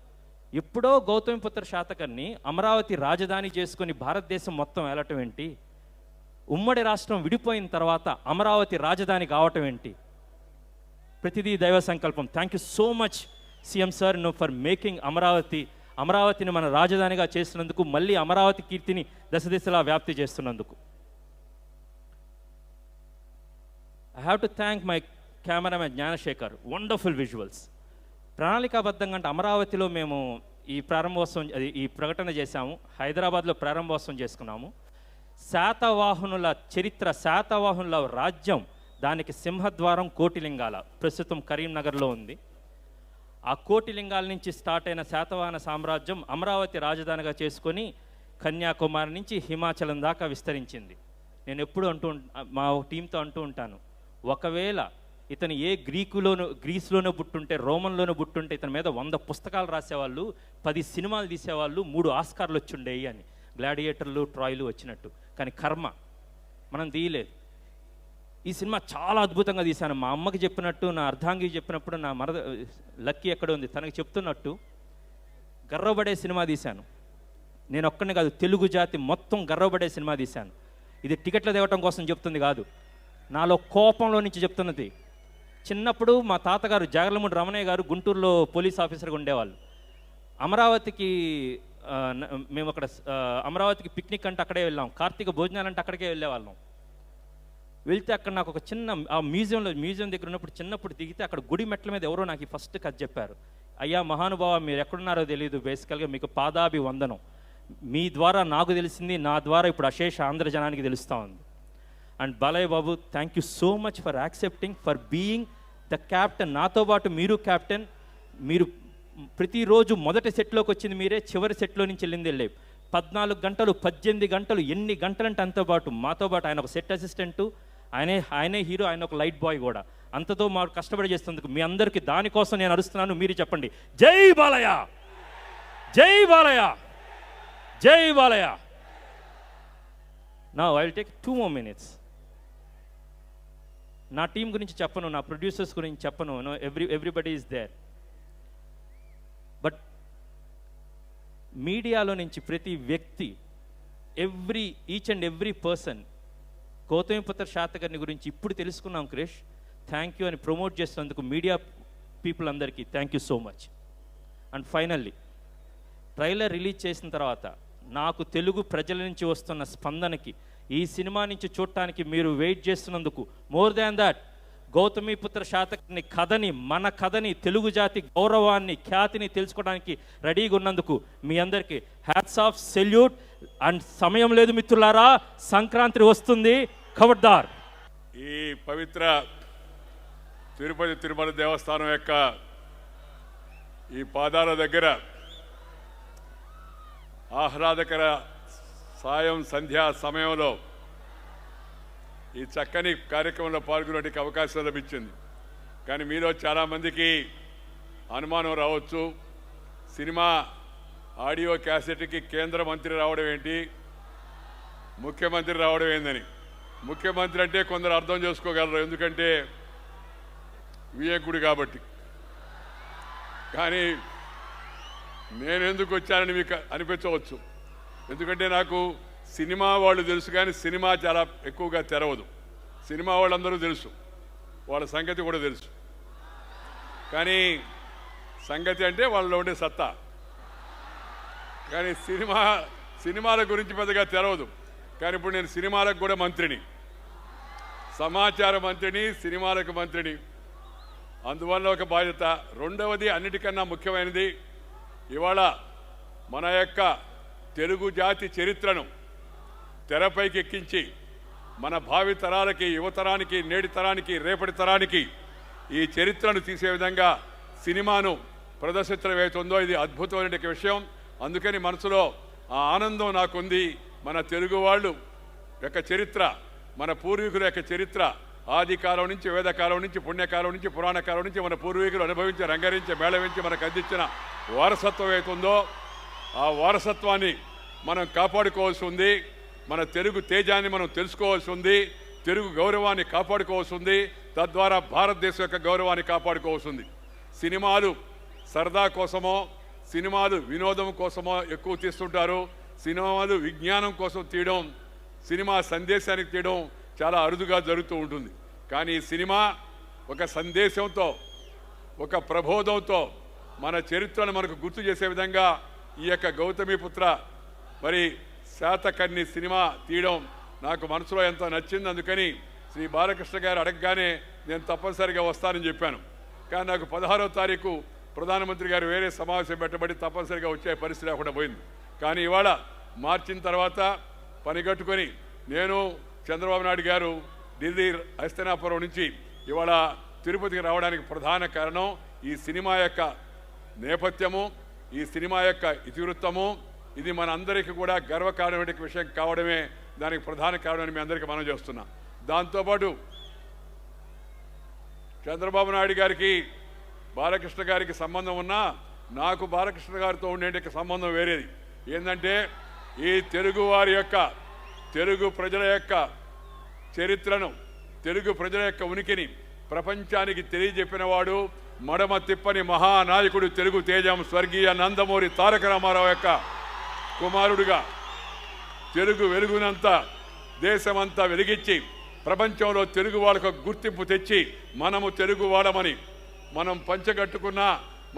ఎప్పుడో గౌతమిపుత్ర శాతకర్ణి అమరావతి రాజధాని చేసుకొని భారతదేశం మొత్తం వెళ్ళటం ఏంటి? ఉమ్మడి రాష్ట్రం విడిపోయిన తర్వాత అమరావతి రాజధాని కావటం ఏంటి? ప్రతిదీ దైవ సంకల్పం. Thank you so much CM sir for making అమరావతిని మన రాజధానిగా చేస్తున్నందుకు, మళ్ళీ అమరావతి కీర్తిని దశ దిశలా వ్యాప్తి చేస్తున్నందుకు. I have to thank my cameraman Gnanasekhar, wonderful visuals. ప్రణాళికాబద్ధంగా అంటే అమరావతిలో మేము ఈ ప్రకటన చేశాము, హైదరాబాద్లో ప్రారంభోత్సవం చేసుకున్నాము. శాతవాహనుల చరిత్ర, శాతవాహనుల రాజ్యం, దానికి సింహద్వారం కోటిలింగాల, ప్రస్తుతం కరీంనగర్లో ఉంది. ఆ కోటిలింగాల నుంచి స్టార్ట్ అయిన శాతవాహన సామ్రాజ్యం అమరావతి రాజధానిగా చేసుకొని కన్యాకుమారి నుంచి హిమాచలం దాకా విస్తరించింది. నేను ఎప్పుడు మా టీంతో అంటూ ఉంటాను, ఒకవేళ ఇతను ఏ గ్రీస్లోనో పుట్టుంటే, రోమన్లోనో పుట్టుంటే ఇతని మీద 100 పుస్తకాలు రాసేవాళ్ళు, 10 సినిమాలు తీసేవాళ్ళు, 3 ఆస్కార్లు వచ్చిండేవి అని. గ్లాడియేటర్లు, ట్రాయ్లు వచ్చినట్టు. కానీ కర్మ మనం తీయలేదు. ఈ సినిమా చాలా అద్భుతంగా తీశాను. మా అమ్మకి చెప్పినట్టు, నా అర్ధాంగికి చెప్పినప్పుడు, నా లక్కీ ఎక్కడ ఉంది తనకి చెప్తున్నట్టు గర్వపడే సినిమా తీశాను. నేను ఒక్కనే కాదు, తెలుగు జాతి మొత్తం గర్వపడే సినిమా తీశాను. ఇది టికెట్లు తేవటం కోసం చెప్తుంది కాదు, నాలో కోపంలో నుంచి చెప్తున్నది. చిన్నప్పుడు మా తాతగారు జాగర్లమూడి రమణయ్య గారు గుంటూరులో పోలీస్ ఆఫీసర్గా ఉండేవాళ్ళు. అమరావతికి మేము అక్కడ అమరావతికి పిక్నిక్ అంటే అక్కడే వెళ్ళాం, కార్తీక భోజనాలు అంటే అక్కడికే వెళ్ళేవాళ్ళం. వెళ్తే అక్కడ నాకు ఒక చిన్న మ్యూజియం దగ్గర ఉన్నప్పుడు చిన్నప్పుడు దిగితే అక్కడ గుడి మెట్ల మీద ఎవరో నాకు ఫస్ట్ కథ చెప్పారు. అయ్యా మహానుభావ, మీరు ఎక్కడున్నారో తెలియదు, బేసికల్గా మీకు పాదాభివందనం. మీ ద్వారా నాకు తెలిసింది, నా ద్వారా ఇప్పుడు అశేష ఆంధ్ర జనానికి తెలుస్తూ ఉంది. And Balayya Babu, thank you so much for accepting, for being the captain. నాతో పాటు మీరు క్యాప్టెన్. మీరు ప్రతిరోజు మొదటి సెట్లోకి వచ్చింది మీరే, చివరి సెట్లో నుంచి వెళ్ళింది 14 గంటలు 18 గంటలు, ఎన్ని గంటలంటే అంతో పాటు మాతో పాటు ఆయన ఒక సెట్ అసిస్టెంటు, ఆయనే హీరో, ఆయన ఒక లైట్ బాయ్ కూడా. అంతతో మాకు కష్టపడి చేస్తున్నందుకు మీ అందరికీ దానికోసం నేను అరుస్తున్నాను. మీరు చెప్పండి, జై బాలయ్య, జై బాలయ్య, జై Balayya. Now I will take 2 more minutes. నా టీం గురించి చెప్పను, నా ప్రొడ్యూసర్స్ గురించి చెప్పను, ఎవ్రీబడి ఈజ్ దేర్. బట్ మీడియాలో నుంచి ప్రతి వ్యక్తి, each and every person Gautamiputra Satakarni గురించి ఇప్పుడు తెలుసుకున్నాం క్రిష్, థ్యాంక్ యూ అని ప్రమోట్ చేస్తున్నందుకు మీడియా పీపుల్ అందరికీ thank you so much. And finally trailer release చేసిన తర్వాత నాకు తెలుగు ప్రజల నుంచి వస్తున్న స్పందనకి, ఈ సినిమా నుంచి చూడటానికి మీరు వెయిట్ చేస్తున్నందుకు, more than that Gautamiputra Satakarni కథని, మన కథని, తెలుగు జాతి గౌరవాన్ని, ఖ్యాతిని తెలుసుకోవడానికి రెడీగా ఉన్నందుకు మీ అందరికీ హ్యాట్స్ ఆఫ్, సెల్యూట్. అండ్ సమయం లేదు మిత్రులారా, సంక్రాంతి వస్తుంది, ఖబర్దార్. ఈ పవిత్ర తిరుపతి తిరుమల దేవస్థానం యొక్క ఈ పాదాల దగ్గర ఆహ్లాదకర సాయం సంధ్యా సమయంలో ఈ చక్కని కార్యక్రమంలో పాల్గొనడానికి అవకాశం లభించింది. కానీ మీలో చాలామందికి అనుమానం రావచ్చు, సినిమా ఆడియో క్యాసెట్కి కేంద్ర మంత్రి రావడం ఏంటి, ముఖ్యమంత్రి రావడం ఏందని. ముఖ్యమంత్రి అంటే కొందరు అర్థం చేసుకోగలరు, ఎందుకంటే వివేకుడు కాబట్టి. కానీ నేను ఎందుకు వచ్చానని మీకు అనిపించవచ్చు, ఎందుకంటే నాకు సినిమా వాళ్ళు తెలుసు, కానీ సినిమా చాలా ఎక్కువగా తెరవదు. సినిమా వాళ్ళందరూ తెలుసు, వాళ్ళ సంగతి కూడా తెలుసు, కానీ సంగతి అంటే వాళ్ళలో ఉండే సత్తా. కానీ సినిమాల గురించి పెద్దగా తెరవదు. కానీ ఇప్పుడు నేను సినిమాలకు కూడా మంత్రిని, సమాచార మంత్రిని, సినిమాలకు మంత్రిని. అందువల్ల ఒక బాధ్యత. రెండవది, అన్నిటికన్నా ముఖ్యమైనది, ఇవాళ మన యొక్క తెలుగు జాతి చరిత్రను తెరపైకి ఎక్కించి మన భావి తరాలకి, యువతరానికి, నేటి తరానికి, రేపటి తరానికి ఈ చరిత్రను తీసే విధంగా సినిమాను ప్రదర్శించడం ఏతుందో ఇది అద్భుతమైన విషయం. అందుకని మనసులో ఆ ఆనందం నాకుంది. మన తెలుగు వాళ్ళు యొక్క చరిత్ర, మన పూర్వీకుల యొక్క చరిత్ర, ఆది కాలం నుంచి, వేదకాలం నుంచి, పుణ్యకాలం నుంచి, పురాణ కాలం నుంచి మన పూర్వీకులు అనుభవించి, రంగరించి, మేళవించి మనకు అందించిన వారసత్వం అవుతుందో ఆ వారసత్వాన్ని మనం కాపాడుకోవాల్సి ఉంది. మన తెలుగు తేజాన్ని మనం తెలుసుకోవాల్సి ఉంది. తెలుగు గౌరవాన్ని కాపాడుకోవాల్సి ఉంది. తద్వారా భారతదేశం యొక్క గౌరవాన్ని కాపాడుకోవాల్సి ఉంది. సినిమాలు సరదా కోసమో, సినిమాలు వినోదం కోసమో ఎక్కువ తీస్తుంటారు. సినిమాలు విజ్ఞానం కోసం తీయడం, సినిమా సందేశానికి తీయడం చాలా అరుదుగా జరుగుతూ ఉంటుంది. కానీ ఈ సినిమా ఒక సందేశంతో, ఒక ప్రబోధంతో మన చరిత్రను మనకు గుర్తు చేసే విధంగా ఈ యొక్క గౌతమిపుత్ర మరి శాతకర్ణి సినిమా తీయడం నాకు మనసులో ఎంతో నచ్చింది. అందుకని శ్రీ బాలకృష్ణ గారు అడగగానే నేను తప్పనిసరిగా వస్తానని చెప్పాను. కానీ నాకు 16వ తారీఖు ప్రధానమంత్రి గారు వేరే సమావేశం పెట్టబడి తప్పనిసరిగా వచ్చే పరిస్థితి లేకుండా పోయింది. కానీ ఇవాళ మార్చిన తర్వాత పనిగట్టుకొని నేను చంద్రబాబు నాయుడు గారు ఢిల్లీ హస్తినాపురం నుంచి ఇవాళ తిరుపతికి రావడానికి ప్రధాన కారణం ఈ సినిమా యొక్క నేపథ్యము, ఈ సినిమా యొక్క ఇతివృత్తము. ఇది మన అందరికీ కూడా గర్వకారణమైన విషయం కావడమే దానికి ప్రధాన కారణమని మీ అందరికీ మనం చేస్తున్నాం. దాంతోపాటు చంద్రబాబు నాయుడు గారికి బాలకృష్ణ గారికి సంబంధం ఉన్నా నాకు బాలకృష్ణ గారితో ఉండే సంబంధం వేరేది. ఏంటంటే ఈ తెలుగు వారి యొక్క, తెలుగు ప్రజల యొక్క చరిత్రను, తెలుగు ప్రజల యొక్క ఉనికిని ప్రపంచానికి తెలియజెప్పిన వాడు, మడమ తిప్పని మహానాయకుడు, తెలుగు తేజం స్వర్గీయ నందమూరి తారక రామారావు యొక్క కుమారుడుగా తెలుగు వెలుగునంతా దేశమంతా వెలిగించి ప్రపంచంలో తెలుగు వాళ్ళకు గుర్తింపు తెచ్చి మనము తెలుగు వాడమని మనం పంచగట్టుకున్నా,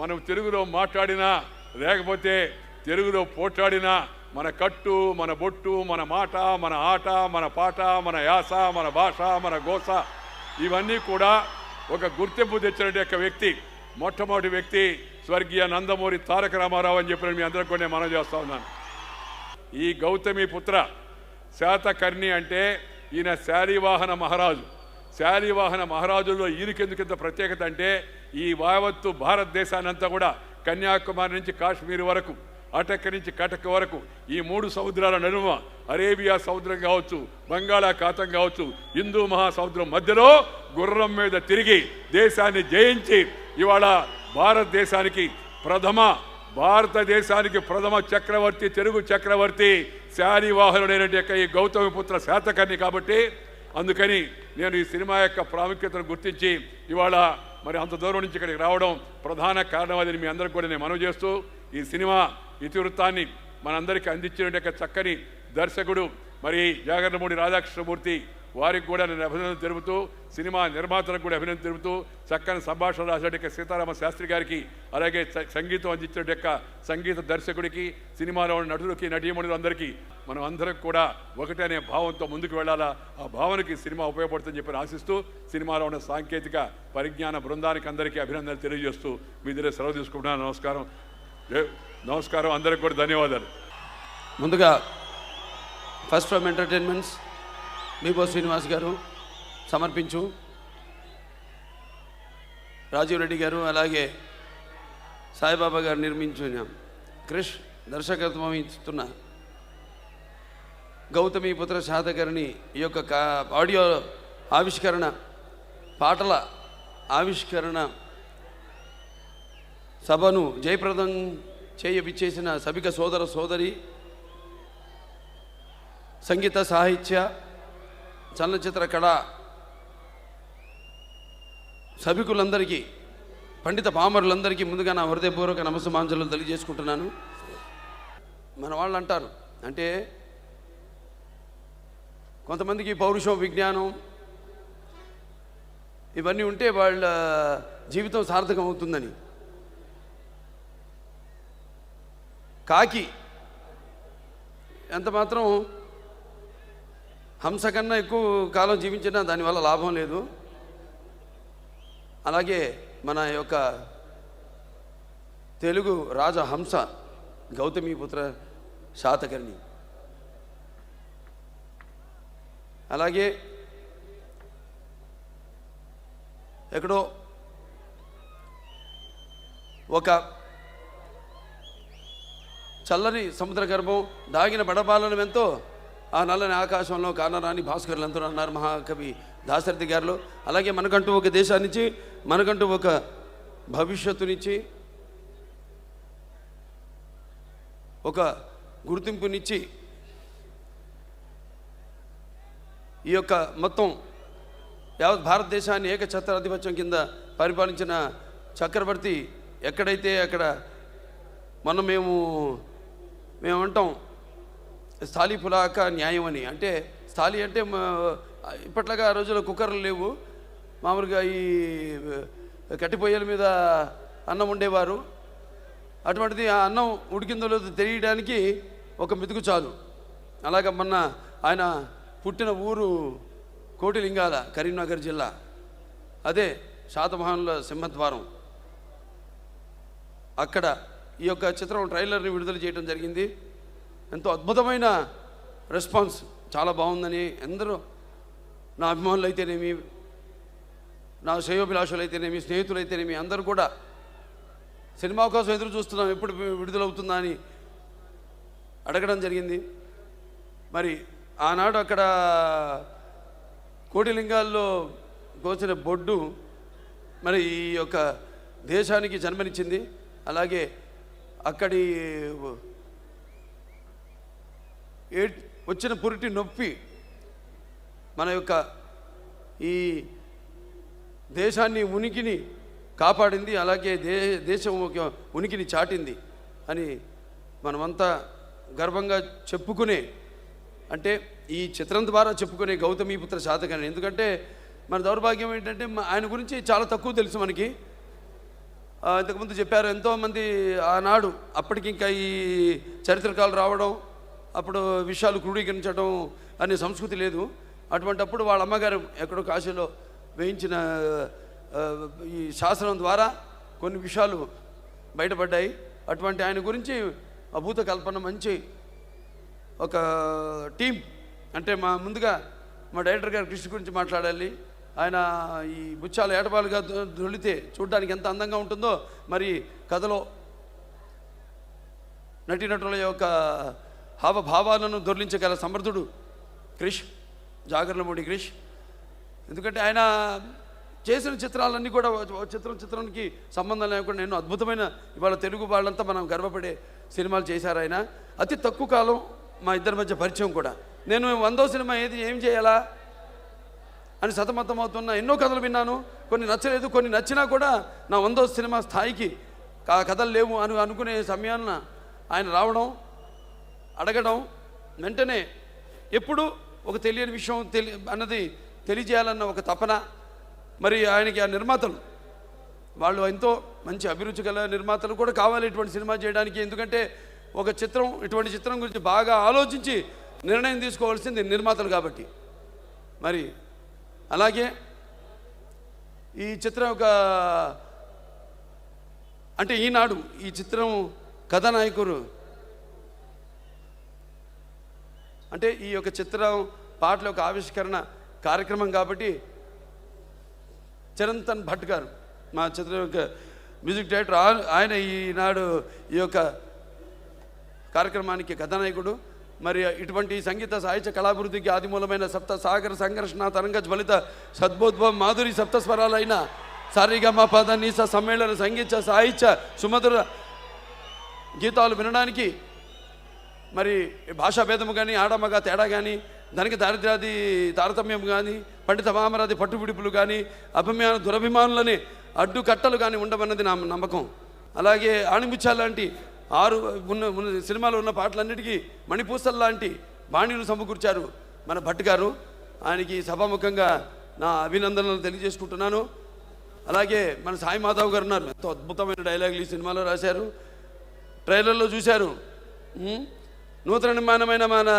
మనం తెలుగులో మాట్లాడినా, లేకపోతే తెలుగులో పోట్లాడినా మన కట్టు, మన బొట్టు, మన మాట, మన ఆట, మన పాట, మన యాస, మన భాష, మన గోస ఇవన్నీ కూడా ఒక గుర్తింపు తెచ్చిన యొక్క వ్యక్తి, మొట్టమొదటి వ్యక్తి స్వర్గీయ నందమూరి తారక రామారావు అని చెప్పిన మీ అందరికీ కూడా నేను మనవి చేస్తా ఉన్నాను. ఈ గౌతమి పుత్ర శాతకర్ణి అంటే ఈయన శాలివాహన మహారాజు. శాలివాహన మహారాజుల్లో ఈయనకెందుకింత ప్రత్యేకత అంటే ఈ యావత్తు భారతదేశాన్నంతా కూడా కన్యాకుమారి నుంచి కాశ్మీర్ వరకు, అటక్ నుంచి కటక్ వరకు ఈ 3 సముద్రాల నడుమ అరేబియా సముద్రం కావచ్చు, బంగాళాఖాతం కావచ్చు, హిందూ మహాసముద్రం మధ్యలో గుర్రం మీద తిరిగి దేశాన్ని జయించి ఇవాళ భారతదేశానికి ప్రథమ చక్రవర్తి, తెలుగు చక్రవర్తి శాలివాహనుడైనటువంటి ఈ గౌతమిపుత్ర శాతకర్ణి. కాబట్టి అందుకని నేను ఈ సినిమా యొక్క ప్రాముఖ్యతను గుర్తించి ఇవాళ మరి అంత దూరం నుంచి ఇక్కడికి రావడం ప్రధాన కారణం. అది మీ అందరికీ కూడా నేను మనవి చేస్తూ ఈ సినిమా ఇతివృత్తాన్ని మనందరికీ అందించిన చక్కని దర్శకుడు మరి జాగర్లమూడి రాధాకృష్ణమూర్తి వారికి కూడా నేను అభినందన తెలుపుతూ, సినిమా నిర్మాతలకు కూడా అభినందన తెలుపుతూ, చక్కని సంభాషణ రాసిన సీతారామ శాస్త్రి గారికి, అలాగే సంగీతం అందించిన సంగీత దర్శకుడికి, సినిమాలో ఉన్న నటులకి, నటీమణులు అందరికీ మనం అందరం కూడా ఒకటే అనే భావంతో ముందుకు వెళ్ళాలా. ఆ భావనకి సినిమా ఉపయోగపడుతుందని చెప్పి ఆశిస్తూ సినిమాలో ఉన్న సాంకేతిక పరిజ్ఞాన బృందానికి అందరికీ అభినందనలు తెలియజేస్తూ మీ దగ్గర సెలవు తీసుకుంటున్నాను. నమస్కారం అందరికి కూడా ధన్యవాదాలు. ముందుగా ఫస్ట్ ఫ్రమ్ ఎంటర్టైన్మెంట్స్ మీబో శ్రీనివాస్ గారు సమర్పించు, రాజీవ్ రెడ్డి గారు, అలాగే సాయిబాబా గారు నిర్మించిన క్రిష్ దర్శకత్వం ఇస్తున్న గౌతమిపుత్ర శాతకర్ణి ఈ యొక్క ఆడియో ఆవిష్కరణ, పాటల ఆవిష్కరణ సభను జయప్రదం చేయవిచ్చేసిన సభిక సోదర సోదరి, సంగీత సాహిత్య చలనచిత్ర కళా సభికులందరికీ, పండిత పామరులందరికీ ముందుగా నా హృదయపూర్వక నమస్సుమాంజలు తెలియజేసుకుంటున్నాను. మన వాళ్ళు అంటారు, అంటే కొంతమందికి పౌరుషం, విజ్ఞానం ఇవన్నీ ఉంటే వాళ్ళ జీవితం సార్థకం అవుతుందని. కాకి ఎంత మాత్రం హంస కన్నా ఎక్కువ కాలం జీవించినా దానివల్ల లాభం లేదు. అలాగే మన యొక్క తెలుగు రాజహంస గౌతమిపుత్ర శాతకర్ణి. అలాగే ఎక్కడో ఒక చల్లని సముద్ర గర్భం దాగిన బడబాలను ఎంతో ఆ నల్లని ఆకాశంలో కానరాని భాస్కర్లు ఎంతో అన్నారు మహాకవి దాశరథి గారు. అలాగే మనకంటూ ఒక దేశాన్నిచ్చి, మనకంటూ ఒక భవిష్యత్తునిచ్చి ఒక గుర్తింపునిచ్చి ఈ యొక్క మొత్తం యావత్ భారతదేశాన్ని ఏకఛత్రాధిపత్యం కింద పరిపాలించిన చక్రవర్తి ఎక్కడైతే అక్కడ మేము అంటాం స్థాళీ పులాక న్యాయం అని. అంటే స్థాళీ అంటే ఇప్పట్లాగా ఆ రోజుల్లో కుక్కర్లు లేవు, మామూలుగా ఈ కట్టి పొయ్యల మీద అన్నం వండేవారు. అటువంటిది ఆ అన్నం ఉడికిందో లేదో తెలియడానికి ఒక మెతుకు చాలు. అలాగ మొన్న ఆయన పుట్టిన ఊరు కోటిలింగాల, కరీంనగర్ జిల్లా, అదే శాతవాహనుల సింహద్వారం. అక్కడ ఈ యొక్క చిత్రం ట్రైలర్ని విడుదల చేయడం జరిగింది. ఎంతో అద్భుతమైన రెస్పాన్స్, చాలా బాగుందని అందరూ, నా అభిమానులు అయితేనేమి, నా శ్రేయోభిలాషులు అయితేనేమి, స్నేహితులు అయితేనేమి అందరూ కూడా సినిమా కోసం ఎదురు చూస్తున్నాం, ఎప్పుడు విడుదలవుతుందా అని అడగడం జరిగింది. మరి ఆనాడు అక్కడ కోటిలింగాల్లో కోసిన బొడ్డు మరి ఈ యొక్క దేశానికి జన్మనిచ్చింది. అలాగే అక్కడి వచ్చిన పురిటి నొప్పి మన యొక్క ఈ దేశాన్ని ఉనికిని కాపాడింది, అలాగే దేశం ఒక ఉనికిని చాటింది అని మనమంతా గర్వంగా చెప్పుకునే, అంటే ఈ చిత్రం ద్వారా చెప్పుకునే గౌతమీపుత్ర శాతకర్ణి. ఎందుకంటే మన దౌర్భాగ్యం ఏంటంటే ఆయన గురించి చాలా తక్కువ తెలుసు మనకి. ఇంతకుముందు చెప్పారు ఎంతోమంది ఆనాడు, అప్పటికి ఇంకా ఈ చరిత్రకాలు రావడం, అప్పుడు విషయాలు క్రోడీకరించడం అనే సంస్కృతి లేదు. అటువంటప్పుడు వాళ్ళ అమ్మగారు ఎక్కడో కాశీలో వేయించిన ఈ శాసనం ద్వారా కొన్ని విషయాలు బయటపడ్డాయి. అటువంటి ఆయన గురించి అభూత కల్పన, మంచి ఒక టీం. అంటే ముందుగా మా డైరెక్టర్ గారు కృష్ణ గురించి మాట్లాడాలి. ఆయన ఈ బుచ్చాలు ఏటపాలుగా దొలితే చూడడానికి ఎంత అందంగా ఉంటుందో, మరి కథలో నటీనటుల యొక్క హావభావాలను దొర్లించగల సమర్థుడు క్రిష్, జాగర్లమూడి క్రిష్. ఎందుకంటే ఆయన చేసిన చిత్రాలన్నీ కూడా చిత్రానికి సంబంధం లేకుండా ఎన్నో అద్భుతమైన, ఇవాళ తెలుగు వాళ్ళంతా మనం గర్వపడే సినిమాలు చేశారు ఆయన. అతి తక్కువ కాలం మా ఇద్దరి మధ్య పరిచయం కూడా. నేను 100వ సినిమా ఏం చేయాలా అని సతమతం అవుతున్నా. ఎన్నో కథలు విన్నాను, కొన్ని నచ్చలేదు, కొన్ని నచ్చినా కూడా నా 100వ సినిమా స్థాయికి కథలు లేవు అనుకునే సమయాన్న ఆయన రావడం, అడగడం, వెంటనే ఎప్పుడు ఒక తెలియని విషయం అన్నది తెలియజేయాలన్న ఒక తపన. మరి ఆయనకి ఆ నిర్మాతలు వాళ్ళు ఎంతో మంచి అభిరుచి గల నిర్మాతలు కూడా కావాలి ఇటువంటి సినిమా చేయడానికి. ఎందుకంటే ఒక చిత్రం, ఇటువంటి చిత్రం గురించి బాగా ఆలోచించి నిర్ణయం తీసుకోవాల్సింది నిర్మాతలు కాబట్టి. మరి అలాగే ఈ చిత్రం ఒక, అంటే ఈనాడు ఈ చిత్రం కథానాయకుడు, అంటే ఈ యొక్క చిత్రం పాటల యొక్క ఆవిష్కరణ కార్యక్రమం కాబట్టి చిరంతన్ భట్ గారు మా చిత్రం యొక్క మ్యూజిక్ డైరెక్టర్, ఆయన ఈనాడు ఈ యొక్క కార్యక్రమానికి కథానాయకుడు. మరి ఇటువంటి సంగీత సాహిత్య కళాభివృద్ధికి ఆదిమూలమైన సప్త సాగర సంఘర్షణ తరంగ జ్వలిత సద్బోద్భవం మాధురి సప్తస్వరాలైన సారిగమ పద నీస సమ్మేళన సంగీత సాహిత్య సుమధుర గీతాలు వినడానికి మరి భాషా భేదము కానీ, ఆడమగ తేడా కానీ, ధనిక దారిద్ర్యాది తారతమ్యం కానీ, పండిత మామరాది పట్టుబిడుపులు కానీ, దురభిమానులని అడ్డుకట్టలు కానీ ఉండమన్నది నా నమ్మకం. అలాగే ఆణిముత్యాల లాంటి 6 ఉన్న సినిమాలో ఉన్న పాటలన్నిటికీ మణిపూసల్ లాంటి బాణీలు సమకూర్చారు మన భట్ గారు. ఆయనకి సభాముఖంగా నా అభినందనలు తెలియజేసుకుంటున్నాను. అలాగే మన సాయి మాధవ్ గారు ఉన్నారు, ఎంతో అద్భుతమైన డైలాగులు ఈ సినిమాలో రాశారు, ట్రైలర్లో చూశారు. నూతన నిర్మాణమైన మన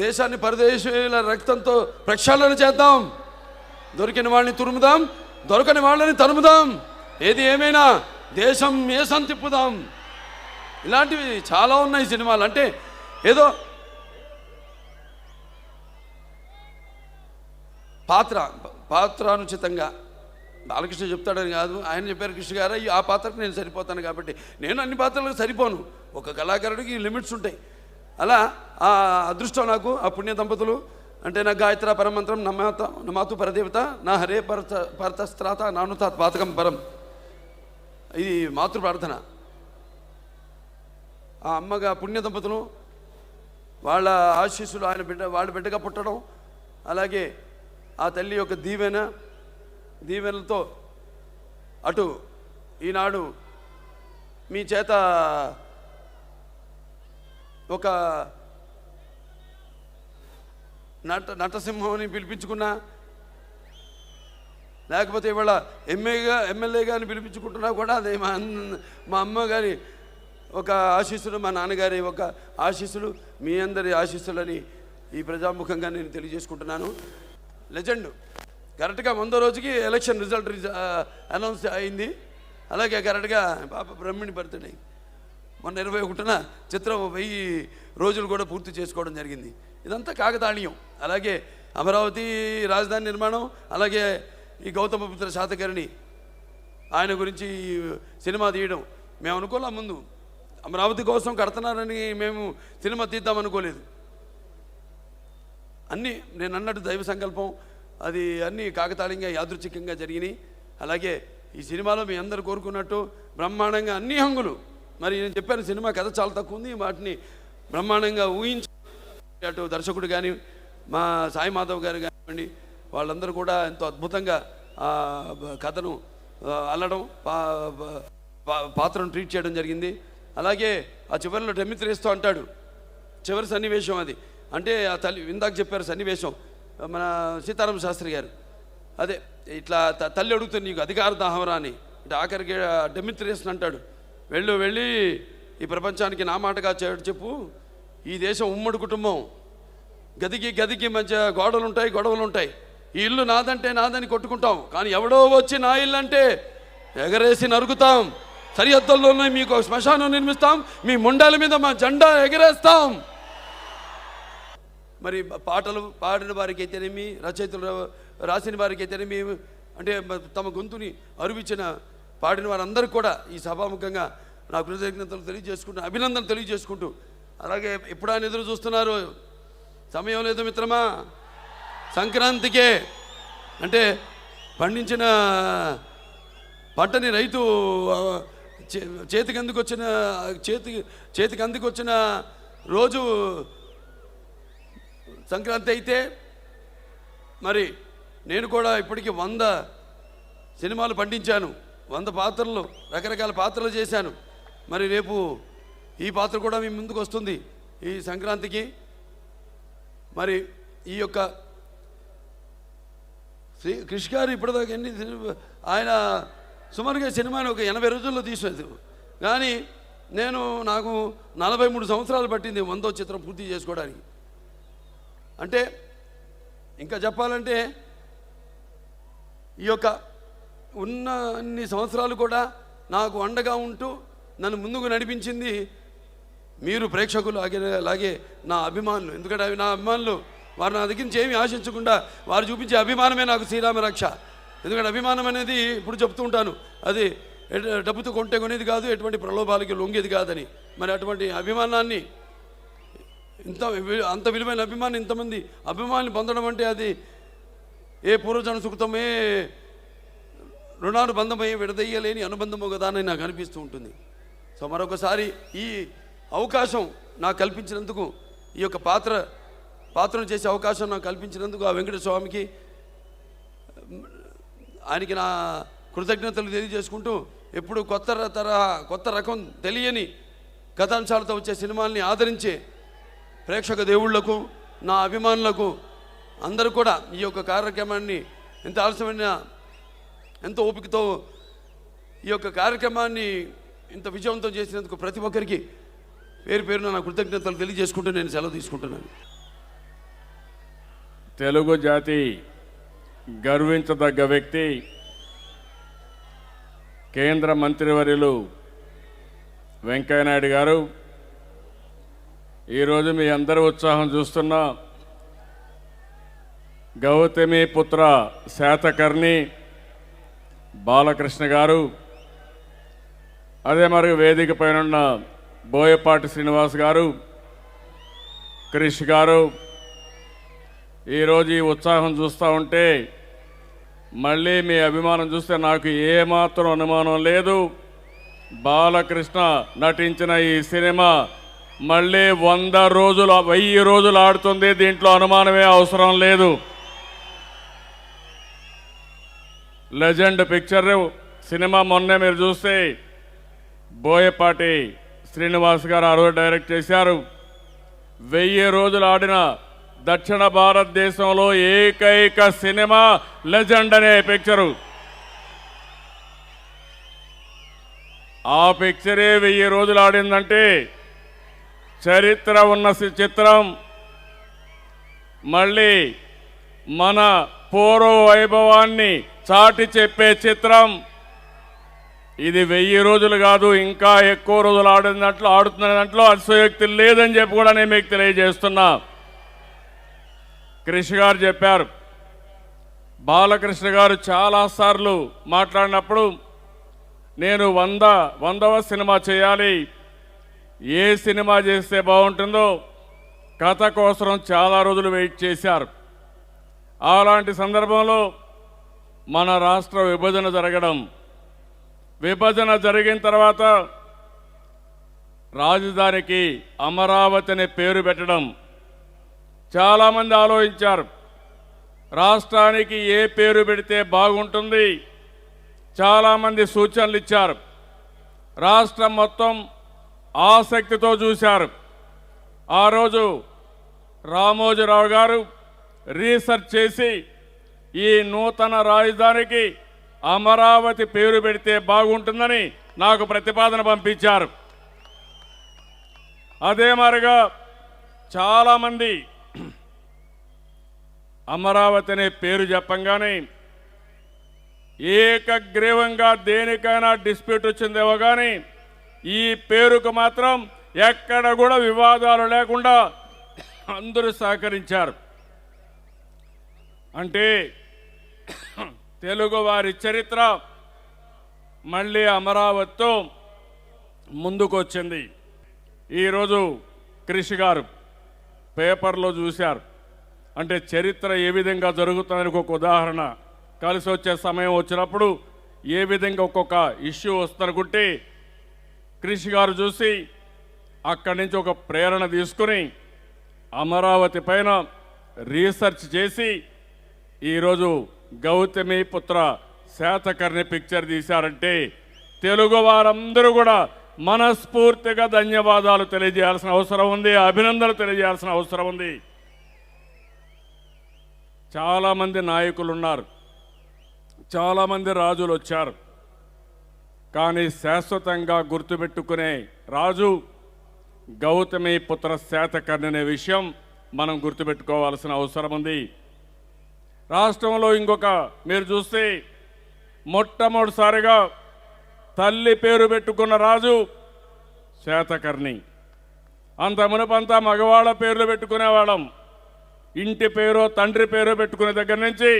దేశాన్ని పరదేశీయుల రక్తంతో ప్రక్షాళన చేద్దాం, దొరికిన వాళ్ళని తురుముదాం, దొరకని వాళ్ళని తరుముదాం, ఏది ఏమైనా దేశం ఏసం తిప్పుదాం. ఇలాంటివి చాలా ఉన్నాయి సినిమాలు. అంటే ఏదో పాత్రానుచితంగా బాలకృష్ణ చెప్తాడని కాదు, ఆయన చెప్పారు కృష్ణ గారు ఆ పాత్రకు నేను సరిపోతాను కాబట్టి. నేను అన్ని పాత్రలకు సరిపోను, ఒక కళాకారుడికి లిమిట్స్ ఉంటాయి. అలా ఆ అదృష్టం నాకు, ఆ పుణ్య దంపతులు అంటే నా గాయత్ర పరమంత్రం నమాతు పరదేవత నా హరే పరతస్త్రాత నానుతాత్ పాతకం పరం, ఇది మాతృ ప్రార్థన. ఆ అమ్మగా పుణ్య దంపతులు వాళ్ళ ఆశీస్సులు వాళ్ళ బిడ్డగా పుట్టడం, అలాగే ఆ తల్లి యొక్క దీవెనలతో అటు ఈనాడు మీ చేత ఒక నటసింహం అని పిలిపించుకున్నా, లేకపోతే ఇవాళ ఎమ్మెల్యేగా అని పిలిపించుకుంటున్నా కూడా అదే మా అమ్మగారి ఒక ఆశీస్సులు, మా నాన్నగారి ఒక ఆశీస్సులు, మీ అందరి ఆశీస్సులని ఈ ప్రజాముఖంగా నేను తెలియజేసుకుంటున్నాను. లెజెండ్ కరెక్ట్గా 100 రోజుకి ఎలక్షన్ రిజల్ట్ అనౌన్స్ అయింది. అలాగే కరెక్ట్గా పాప బ్రహ్మిణి బర్త్డే మొన్న 21న చిత్రం 1000 రోజులు కూడా పూర్తి చేసుకోవడం జరిగింది. ఇదంతా కాకతాళీయం. అలాగే అమరావతి రాజధాని నిర్మాణం, అలాగే ఈ గౌతమపుత్ర శాతకర్ణి ఆయన గురించి సినిమా తీయడం మేము అనుకోలే. ముందు అమరావతి కోసం కడుతున్నారని మేము సినిమా తీద్దామనుకోలేదు. అన్నీ నేను అన్నట్టు దైవ సంకల్పం, అది అన్నీ కాకతాళీయంగా యాదృచ్ఛికంగా జరిగినాయి. అలాగే ఈ సినిమాలో మీ అందరు కోరుకున్నట్టు బ్రహ్మాండంగా అన్ని హంగులు, మరి నేను చెప్పాను సినిమా కథ చాలా తక్కువ ఉంది, వాటిని బ్రహ్మాండంగా ఊహించి అటు దర్శకుడు కానీ మా సాయి మాధవ్ గారు కానివ్వండి, వాళ్ళందరూ కూడా ఎంతో అద్భుతంగా కథను అల్లడం, పాత్రను ట్రీట్ చేయడం జరిగింది. అలాగే ఆ చివరిలో డెమిత్రేస్తూ అంటాడు, చివరి సన్నివేశం అది. అంటే ఆ తల్లి ఇందాక చెప్పారు సన్నివేశం, మన సీతారామ శాస్త్రి గారు అదే ఇట్లా తల్లి అడుగుతుంది నీకు అధికార దాహమరా అని. అంటే ఆఖరికి డెమిత్రేస్తూ అంటాడు, వెళ్ళి ఈ ప్రపంచానికి నా మాటగా చెప్పు, ఈ దేశం ఉమ్మడి కుటుంబం, గదికి మధ్య గొడవలు ఉంటాయి. ఈ ఇల్లు నాదంటే నాదని కొట్టుకుంటాం, కానీ ఎవడో వచ్చి నా ఇల్లు అంటే ఎగరేసి నరుగుతాం. సరిహద్దుల్లోనే మీకు శ్మశానం నిర్మిస్తాం, మీ ముండాల మీద మా జెండా ఎగరేస్తాం. మరి పాటలు పాడిన వారికి అయితేనేమి, రచయితలు రాసిన వారికి అయితేనేమి, అంటే తమ గొంతుని అరువిచ్చిన పాడిన వారందరికీ కూడా ఈ సభాముఖంగా నా కృతజ్ఞతలు తెలియజేసుకుంటూ, అభినందనలు తెలియజేసుకుంటూ, అలాగే ఎప్పుడు ఆయన ఎదురు చూస్తున్నారు, సమయం లేదు మిత్రమా, సంక్రాంతికే. అంటే పండించిన పంటని రైతు చేతికి అందుకొచ్చిన రోజు సంక్రాంతి అయితే, మరి నేను కూడా ఇప్పటికీ 100 సినిమాలు పండించాను, 100 పాత్రలు, రకరకాల పాత్రలు చేశాను. మరి రేపు ఈ పాత్ర కూడా మీ ముందుకు వస్తుంది ఈ సంక్రాంతికి. మరి ఈ యొక్క కృషి గారు ఇప్పటిదాకా ఆయన సుమారుగా సినిమాని ఒక 80 రోజుల్లో తీసేది, కానీ నాకు 43 సంవత్సరాలు పట్టింది 100వ చిత్రం పూర్తి చేసుకోవడానికి. అంటే ఇంకా చెప్పాలంటే ఈ యొక్క ఉన్న అన్ని సంవత్సరాలు కూడా నాకు అండగా ఉంటూ నన్ను ముందుకు నడిపించింది మీరు ప్రేక్షకులు, అలాగే నా అభిమానులు. ఎందుకంటే అవి నా అభిమానులు, వారు నా దగ్గర నుంచి ఏమీ ఆశించకుండా వారు చూపించే అభిమానమే నాకు శ్రీరామ రక్ష. ఎందుకంటే అభిమానం అనేది ఇప్పుడు చెప్తూ ఉంటాను, అది డబ్బుతో కొనేది కాదు, ఎటువంటి ప్రలోభాలకి లొంగేది కాదని. మరి అటువంటి అభిమానాన్ని, అంత విలువైన అభిమానం, ఇంతమంది అభిమానులు పొందడం అంటే అది ఏ పూర్వజన సుకృతమే రుణానుబంధమై విడదయ్యలేని అనుబంధము కదా అని నాకు అనిపిస్తూ ఉంటుంది. సో మరొకసారి ఈ అవకాశం నాకు కల్పించినందుకు, ఈ యొక్క పాత్రను చేసే అవకాశం నాకు కల్పించినందుకు ఆ వెంకట స్వామికి, ఆయనకి నా కృతజ్ఞతలు తెలియజేసుకుంటూ, ఎప్పుడు కొత్త రకం తెలియని కథాంశాలతో వచ్చే సినిమాల్ని ఆదరించే ప్రేక్షక దేవుళ్లకు, నా అభిమానులకు అందరూ కూడా ఈ యొక్క కార్యక్రమాన్ని ఎంత ఆలస్యమైన ఎంతో ఓపికతో ఈ యొక్క కార్యక్రమాన్ని ఇంత విజయవంతం చేసినందుకు ప్రతి ఒక్కరికి పేరున నా కృతజ్ఞతలు తెలియజేసుకుంటూ నేను సెలవు తీసుకుంటున్నాను. తెలుగు జాతి గర్వించదగ్గ వ్యక్తి కేంద్ర మంత్రివర్యులు వెంకయ్యనాయుడు గారు. ఈరోజు మీ అందరి ఉత్సాహం చూస్తున్నా గౌతమి పుత్ర శాతకర్ణి బాలకృష్ణ గారు, అదే మరి వేదిక పైన బోయపాటి శ్రీనివాస్ గారు, క్రిష్ గారు, ఈరోజు ఈ ఉత్సాహం చూస్తూ ఉంటే మళ్ళీ మీ అభిమానం చూస్తే నాకు ఏమాత్రం అనుమానం లేదు, బాలకృష్ణ నటించిన ఈ సినిమా మళ్ళీ 1000 రోజులు ఆడుతుంది. దీంట్లో అనుమానమే అవసరం లేదు. లెజెండ్ పిక్చర్ సినిమా మొన్నే మీరు చూస్తే బోయపాటి శ్రీనివాస్ గారు ఆ రోజు డైరెక్ట్ చేశారు. 1000 రోజులు ఆడిన దక్షిణ భారతదేశంలో ఏకైక సినిమా లెజెండ్ అనే పిక్చరు. ఆ పిక్చరే 1000 రోజులు ఆడిందంటే చరిత్ర ఉన్న చిత్రం. మళ్ళీ మన పూర్వ వైభవాన్ని చాటి చెప్పే చిత్రం ఇది. 1000 రోజులు కాదు, ఇంకా ఎక్కువ రోజులు ఆడుతున్న దాంట్లో అతిశయోక్తి లేదని చెప్పి కూడా నేను మీకు తెలియజేస్తున్నా. కృషి గారు చెప్పారు, బాలకృష్ణ గారు చాలాసార్లు మాట్లాడినప్పుడు నేను 100వ సినిమా చేయాలి, ఏ సినిమా చేస్తే బాగుంటుందో కథ కోసం చాలా రోజులు వెయిట్ చేశారు. అలాంటి సందర్భంలో మన రాష్ట్ర విభజన జరగడం, విభజన జరిగిన తర్వాత రాజధానికి అమరావతి అనే పేరు పెట్టడం, చాలామంది ఆలోచించారు రాష్ట్రానికి ఏ పేరు పెడితే బాగుంటుంది. చాలామంది సూచనలు ఇచ్చారు. రాష్ట్రం మొత్తం ఆసక్తితో చూశారు. ఆ రోజు రామోజీరావు గారు రీసెర్చ్ చేసి ఈ నూతన రాజధానికి అమరావతి పేరు పెడితే బాగుంటుందని నాకు ప్రతిపాదన పంపించారు. అదే మరిగా చాలామంది అమరావతి అనే పేరు చెప్పంగానే ఏకగ్రీవంగా దేనికైనా డిస్ప్యూట్ వచ్చిందేమో కానీ ఈ పేరుకు మాత్రం ఎక్కడ కూడా వివాదాలు లేకుండా అందరూ సహకరించారు. అంటే తెలుగు వారి చరిత్ర మళ్ళీ అమరావతితో ముందుకొచ్చింది. ఈరోజు కృషి గారు పేపర్లో చూశారు. అంటే చరిత్ర ఏ విధంగా జరుగుతుందని ఒక ఉదాహరణ, కలిసి వచ్చే సమయం వచ్చినప్పుడు ఏ విధంగా ఒక్కొక్క ఇష్యూ వస్తుందనుకుంటే కృషి గారు చూసి అక్కడి నుంచి ఒక ప్రేరణ తీసుకుని అమరావతి పైన రీసెర్చ్ చేసి ఈరోజు గౌతమి పుత్ర శాతకర్ణి పిక్చర్ తీశారంటే తెలుగు వారందరూ కూడా మనస్ఫూర్తిగా ధన్యవాదాలు తెలియజేయాల్సిన అవసరం ఉంది, అభినందనలు తెలియజేయాల్సిన అవసరం ఉంది. చాలామంది నాయకులు ఉన్నారు, చాలామంది రాజులు వచ్చారు, కానీ శాశ్వతంగా గుర్తుపెట్టుకునే రాజు గౌతమి పుత్ర శాతకర్ణి అనే విషయం మనం గుర్తుపెట్టుకోవాల్సిన అవసరం ఉంది. రాష్ట్రంలో ఇంకొక మీరు చూస్తే మొట్టమొదటిసారిగా తల్లి పేరు పెట్టుకున్న రాజు శాతకర్ణి. అంత మునుపంతా మగవాళ్ళ పేర్లు పెట్టుకునేవాళ్ళం. ఇంటి పేరు తండ్రి పేరు పెట్టుకునే దగ్గర నుంచి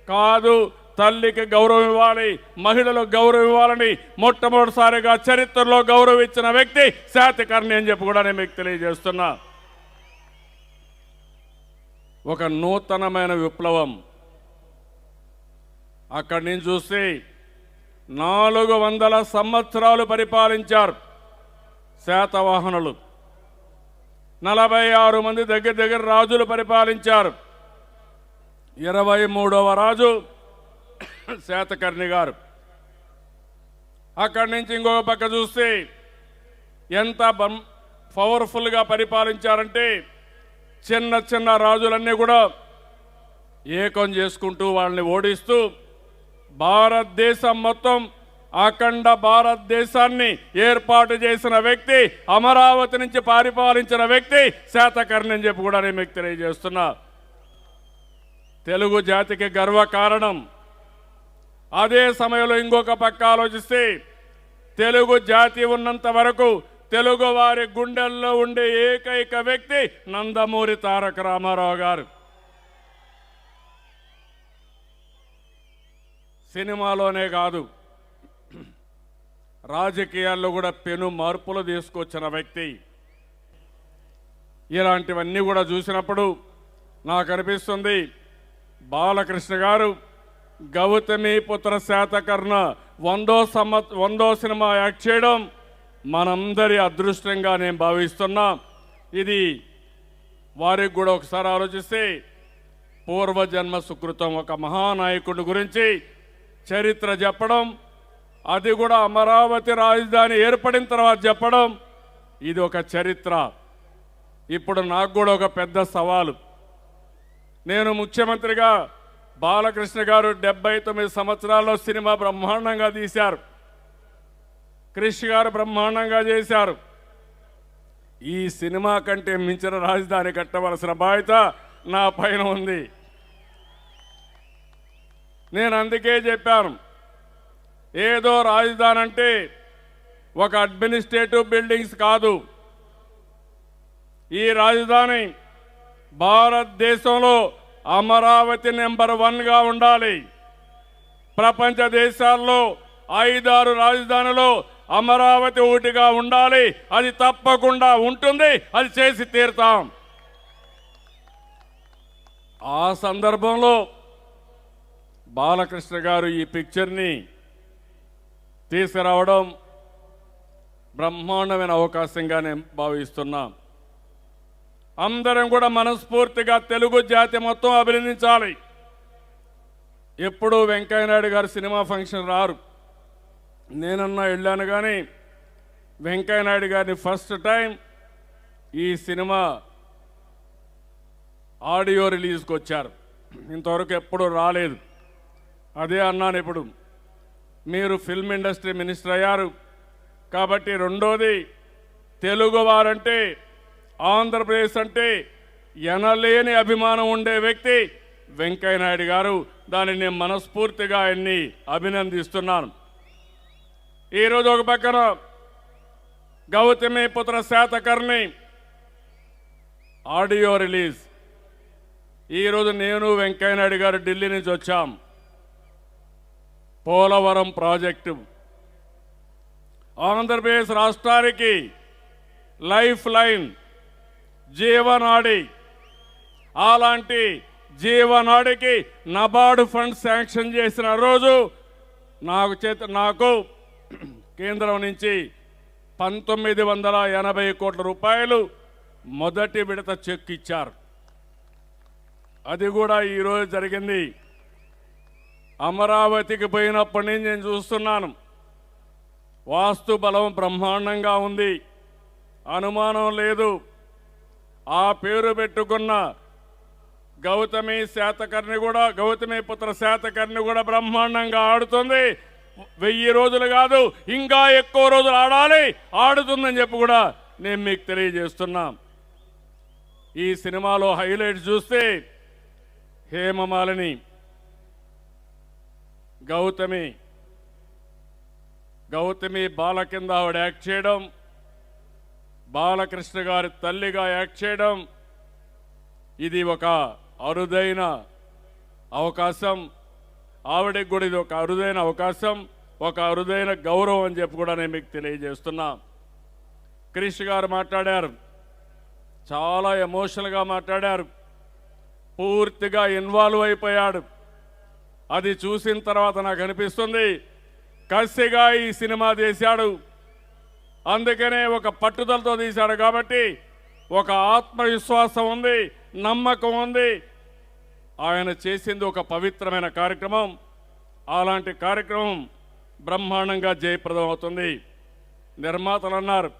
కాదు, తల్లికి గౌరవం ఇవ్వాలి, మహిళలకు గౌరవం ఇవ్వాలని మొట్టమొదటిసారిగా చరిత్రలో గౌరవం ఇచ్చిన వ్యక్తి శాతకర్ణి అని చెప్పి కూడా నేను మీకు తెలియజేస్తున్నా. ఒక నూతనమైన విప్లవం. అక్కడి నుంచి చూస్తే 400 సంవత్సరాలు పరిపాలించారు శాతవాహనులు. 46 మంది దగ్గర రాజులు పరిపాలించారు. 23వ రాజు శాతకర్ణి గారు. అక్కడి నుంచి ఇంకొక పక్క చూస్తే ఎంత పవర్ఫుల్గా పరిపాలించారంటే చిన్న చిన్న రాజులన్నీ కూడా ఏకం చేసుకుంటూ వాళ్ళని ఓడిస్తూ భారతదేశం మొత్తం అఖండ భారతదేశాన్ని ఏర్పాటు చేసిన వ్యక్తి, అమరావతి నుంచి పరిపాలించిన వ్యక్తి శాతకర్ణి అని చెప్పి కూడా నేను మీకు తెలియజేస్తున్నా. తెలుగు జాతికి గర్వకారణం. అదే సమయంలో ఇంకొక పక్క ఆలోచిస్తే తెలుగు జాతి ఉన్నంత వరకు తెలుగు వారి గుండెల్లో ఉండే ఏకైక వ్యక్తి నందమూరి తారక రామారావు గారు. సినిమాలోనే కాదు, రాజకీయాల్లో కూడా పెను మార్పులు తీసుకొచ్చిన వ్యక్తి. ఇలాంటివన్నీ కూడా చూసినప్పుడు నాకు అనిపిస్తుంది బాలకృష్ణ గారు గౌతమిపుత్ర శాతకర్ణ 100వ సినిమా యాక్ట్ చేయడం మనందరి అదృష్టంగా నేను భావిస్తున్నా. ఇది వారికి కూడా ఒకసారి ఆలోచిస్తే పూర్వజన్మ సుకృతం. ఒక మహానాయకుడి గురించి చరిత్ర చెప్పడం, అది కూడా అమరావతి రాజధాని ఏర్పడిన తర్వాత చెప్పడం, ఇది ఒక చరిత్ర. ఇప్పుడు నాకు కూడా ఒక పెద్ద సవాలు. నేను ముఖ్యమంత్రిగా బాలకృష్ణ గారు 79 సంవత్సరాల్లో సినిమా బ్రహ్మాండంగా తీశారు. క్రిష్ గారు బ్రహ్మాండంగా చేశారు. ఈ సినిమా కంటే మించిన రాజధాని కట్టవలసిన బాధ్యత నా పైన ఉంది. నేను అందుకే చెప్పాను, ఏదో రాజధాని అంటే ఒక అడ్మినిస్ట్రేటివ్ బిల్డింగ్స్ కాదు. ఈ రాజధాని భారతదేశంలో అమరావతి నెంబర్ 1గా ఉండాలి. ప్రపంచ దేశాల్లో 5-6 రాజధానులు అమరావతి ఒకటిగా ఉండాలి. అది తప్పకుండా ఉంటుంది. అది చేసి తీరుతాం. ఆ సందర్భంలో బాలకృష్ణ గారు ఈ పిక్చర్ని తీసుకురావడం బ్రహ్మాండమైన అవకాశంగా నేను భావిస్తున్నాం. అందరం కూడా మనస్ఫూర్తిగా తెలుగు జాతి మొత్తం అభినందించాలి. ఎప్పుడూ వెంకయ్యనాయుడు గారు సినిమా ఫంక్షన్ రారు. నేనన్నా వెళ్ళాను, కానీ వెంకయ్యనాయుడు గారిని ఫస్ట్ టైం ఈ సినిమా ఆడియో రిలీజ్కి వచ్చారు. ఇంతవరకు ఎప్పుడూ రాలేదు. అదే అన్నాను, ఇప్పుడు మీరు ఫిల్మ్ ఇండస్ట్రీ మినిస్టర్ అయ్యారు కాబట్టి, రెండోది తెలుగు వారంటే, ఆంధ్రప్రదేశ్ అంటే ఎనలేని అభిమానం ఉండే వ్యక్తి వెంకయ్యనాయుడు గారు. దానిని నేను మనస్ఫూర్తిగా ఆయన్ని అభినందిస్తున్నాను. ఈరోజు ఒక పక్కన గౌతమిపుత్ర శాతకర్ణి ఆడియో రిలీజ్. ఈరోజు నేను వెంకయ్యనాయుడు గారు ఢిల్లీ నుంచి వచ్చాం. పోలవరం ప్రాజెక్టు ఆంధ్రప్రదేశ్ రాష్ట్రానికి లైఫ్ లైన్, జీవనాడి. అలాంటి జీవనాడికి నబార్డు ఫండ్ శాంక్షన్ చేసిన రోజు నాకు కేంద్రం నుంచి 1980 కోట్ల రూపాయలు మొదటి విడత చెక్ ఇచ్చారు. అది కూడా ఈరోజు జరిగింది. అమరావతికి పోయినప్పటి నుంచి నేను చూస్తున్నాను, వాస్తు బలం బ్రహ్మాండంగా ఉంది, అనుమానం లేదు. ఆ పేరు పెట్టుకున్న గౌతమిపుత్ర శాతకర్ణి కూడా బ్రహ్మాండంగా ఆడుతుంది. 1000 రోజులు కాదు, ఇంకా ఎక్కువ రోజులు ఆడాలి, ఆడుతుందని చెప్పి కూడా నేను మీకు తెలియజేస్తున్నా. ఈ సినిమాలో హైలైట్ చూస్తే హేమమాలిని గౌతమి బాల కింద ఆవిడ యాక్ట్ చేయడం, బాలకృష్ణ గారి తల్లిగా యాక్ట్ చేయడం, ఇది ఒక అరుదైన అవకాశం. ఆవిడకి కూడా ఇది ఒక అరుదైన అవకాశం, ఒక అరుదైన గౌరవం అని చెప్పి కూడా నేను మీకు తెలియజేస్తున్నా. క్రిష్ గారు మాట్లాడారు, చాలా ఎమోషనల్గా మాట్లాడారు, పూర్తిగా ఇన్వాల్వ్ అయిపోయాడు. అది చూసిన తర్వాత నాకు అనిపిస్తుంది, కసిగా ఈ సినిమా తీశాడు, అందుకనే ఒక పట్టుదలతో తీశాడు కాబట్టి ఒక ఆత్మవిశ్వాసం ఉంది, నమ్మకం ఉంది. ఆయన చేసింది ఒక పవిత్రమైన కార్యక్రమం. అలాంటి కార్యక్రమం బ్రహ్మాండంగా జయప్రదం అవుతుంది. నిర్మాతలు అన్నారు,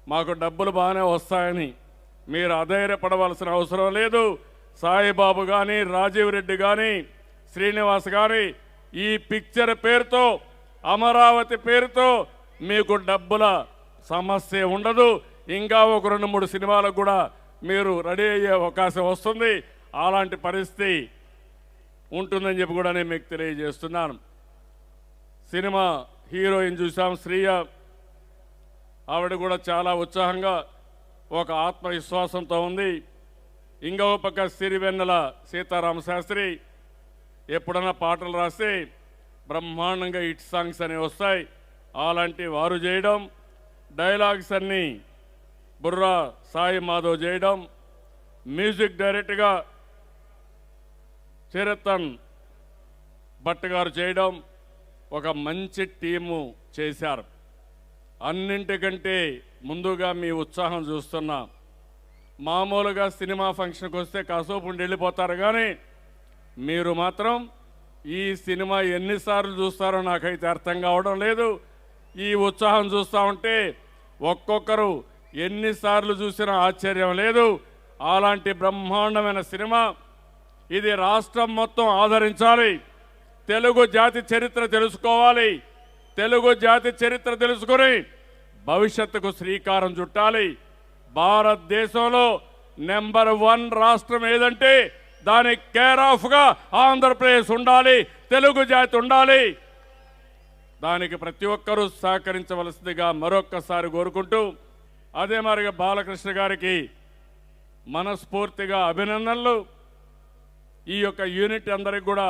మాకు డబ్బులు బాగానే వస్తాయని. మీరు అధైర్యపడవలసిన అవసరం లేదు. సాయిబాబు కానీ, రాజీవ్ రెడ్డి కానీ, శ్రీనివాస్ కానీ, ఈ పిక్చర్ పేరుతో, అమరావతి పేరుతో మీకు డబ్బుల సమస్య ఉండదు. ఇంకా ఒక 2-3 సినిమాలకు కూడా మీరు రెడీ అయ్యే అవకాశం వస్తుంది. అలాంటి పరిస్థితి ఉంటుందని చెప్పి కూడా నేను మీకు తెలియజేస్తున్నాను. సినిమా హీరోయిన్ చూసాం, శ్రీయ. ఆవిడ కూడా చాలా ఉత్సాహంగా, ఒక ఆత్మవిశ్వాసంతో ఉంది. ఇంకో పక్క సిరివెన్నెల సీతారామ శాస్త్రి. ఎప్పుడన్నా పాటలు రాస్తే బ్రహ్మాండంగా హిట్ సాంగ్స్ అనేవి వస్తాయి. అలాంటి వారు చేయడం, డైలాగ్స్ అన్నీ బుర్రా సాయి మాధవ్ చేయడం, మ్యూజిక్ డైరెక్ట్గా చిరతన్ భట్ గారు చేయడం, ఒక మంచి టీము చేశారు. అన్నింటికంటే ముందుగా మీ ఉత్సాహం చూస్తున్నా. మామూలుగా సినిమా ఫంక్షన్కి వస్తే కాసేపు ఉండి వెళ్ళిపోతారు, కానీ మీరు మాత్రం ఈ సినిమా ఎన్నిసార్లు చూస్తారో నాకైతే అర్థం కావడం లేదు. ఈ ఉత్సాహం చూస్తూ ఉంటే ఒక్కొక్కరు ఎన్నిసార్లు చూసినా ఆశ్చర్యం లేదు. అలాంటి బ్రహ్మాండమైన సినిమా ఇది. రాష్ట్రం మొత్తం ఆదరించాలి. తెలుగు జాతి చరిత్ర తెలుసుకోవాలి. తెలుగు జాతి చరిత్ర తెలుసుకొని భవిష్యత్తుకు శ్రీకారం చుట్టాలి. భారతదేశంలో నెంబర్ 1 రాష్ట్రం ఏదంటే దానికి కేర్ ఆఫ్గా ఆంధ్రప్రదేశ్ ఉండాలి, తెలుగు జాతి ఉండాలి. దానికి ప్రతి ఒక్కరూ సహకరించవలసిందిగా మరొక్కసారి కోరుకుంటూ, అదే మరిగా బాలకృష్ణ గారికి మనస్ఫూర్తిగా అభినందనలు. ఈ యొక్క యూనిట్ అందరికి కూడా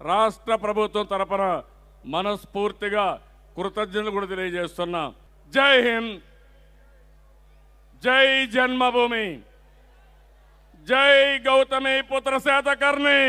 రాష్ట్ర ప్రభుత్వం తరపున మనస్ఫూర్తిగా కృతజ్ఞతలు కూడా తెలియజేస్తున్నా. జై హింద్, జై జన్మభూమి, జై గౌతమి పుత్ర శాతకర్ణి.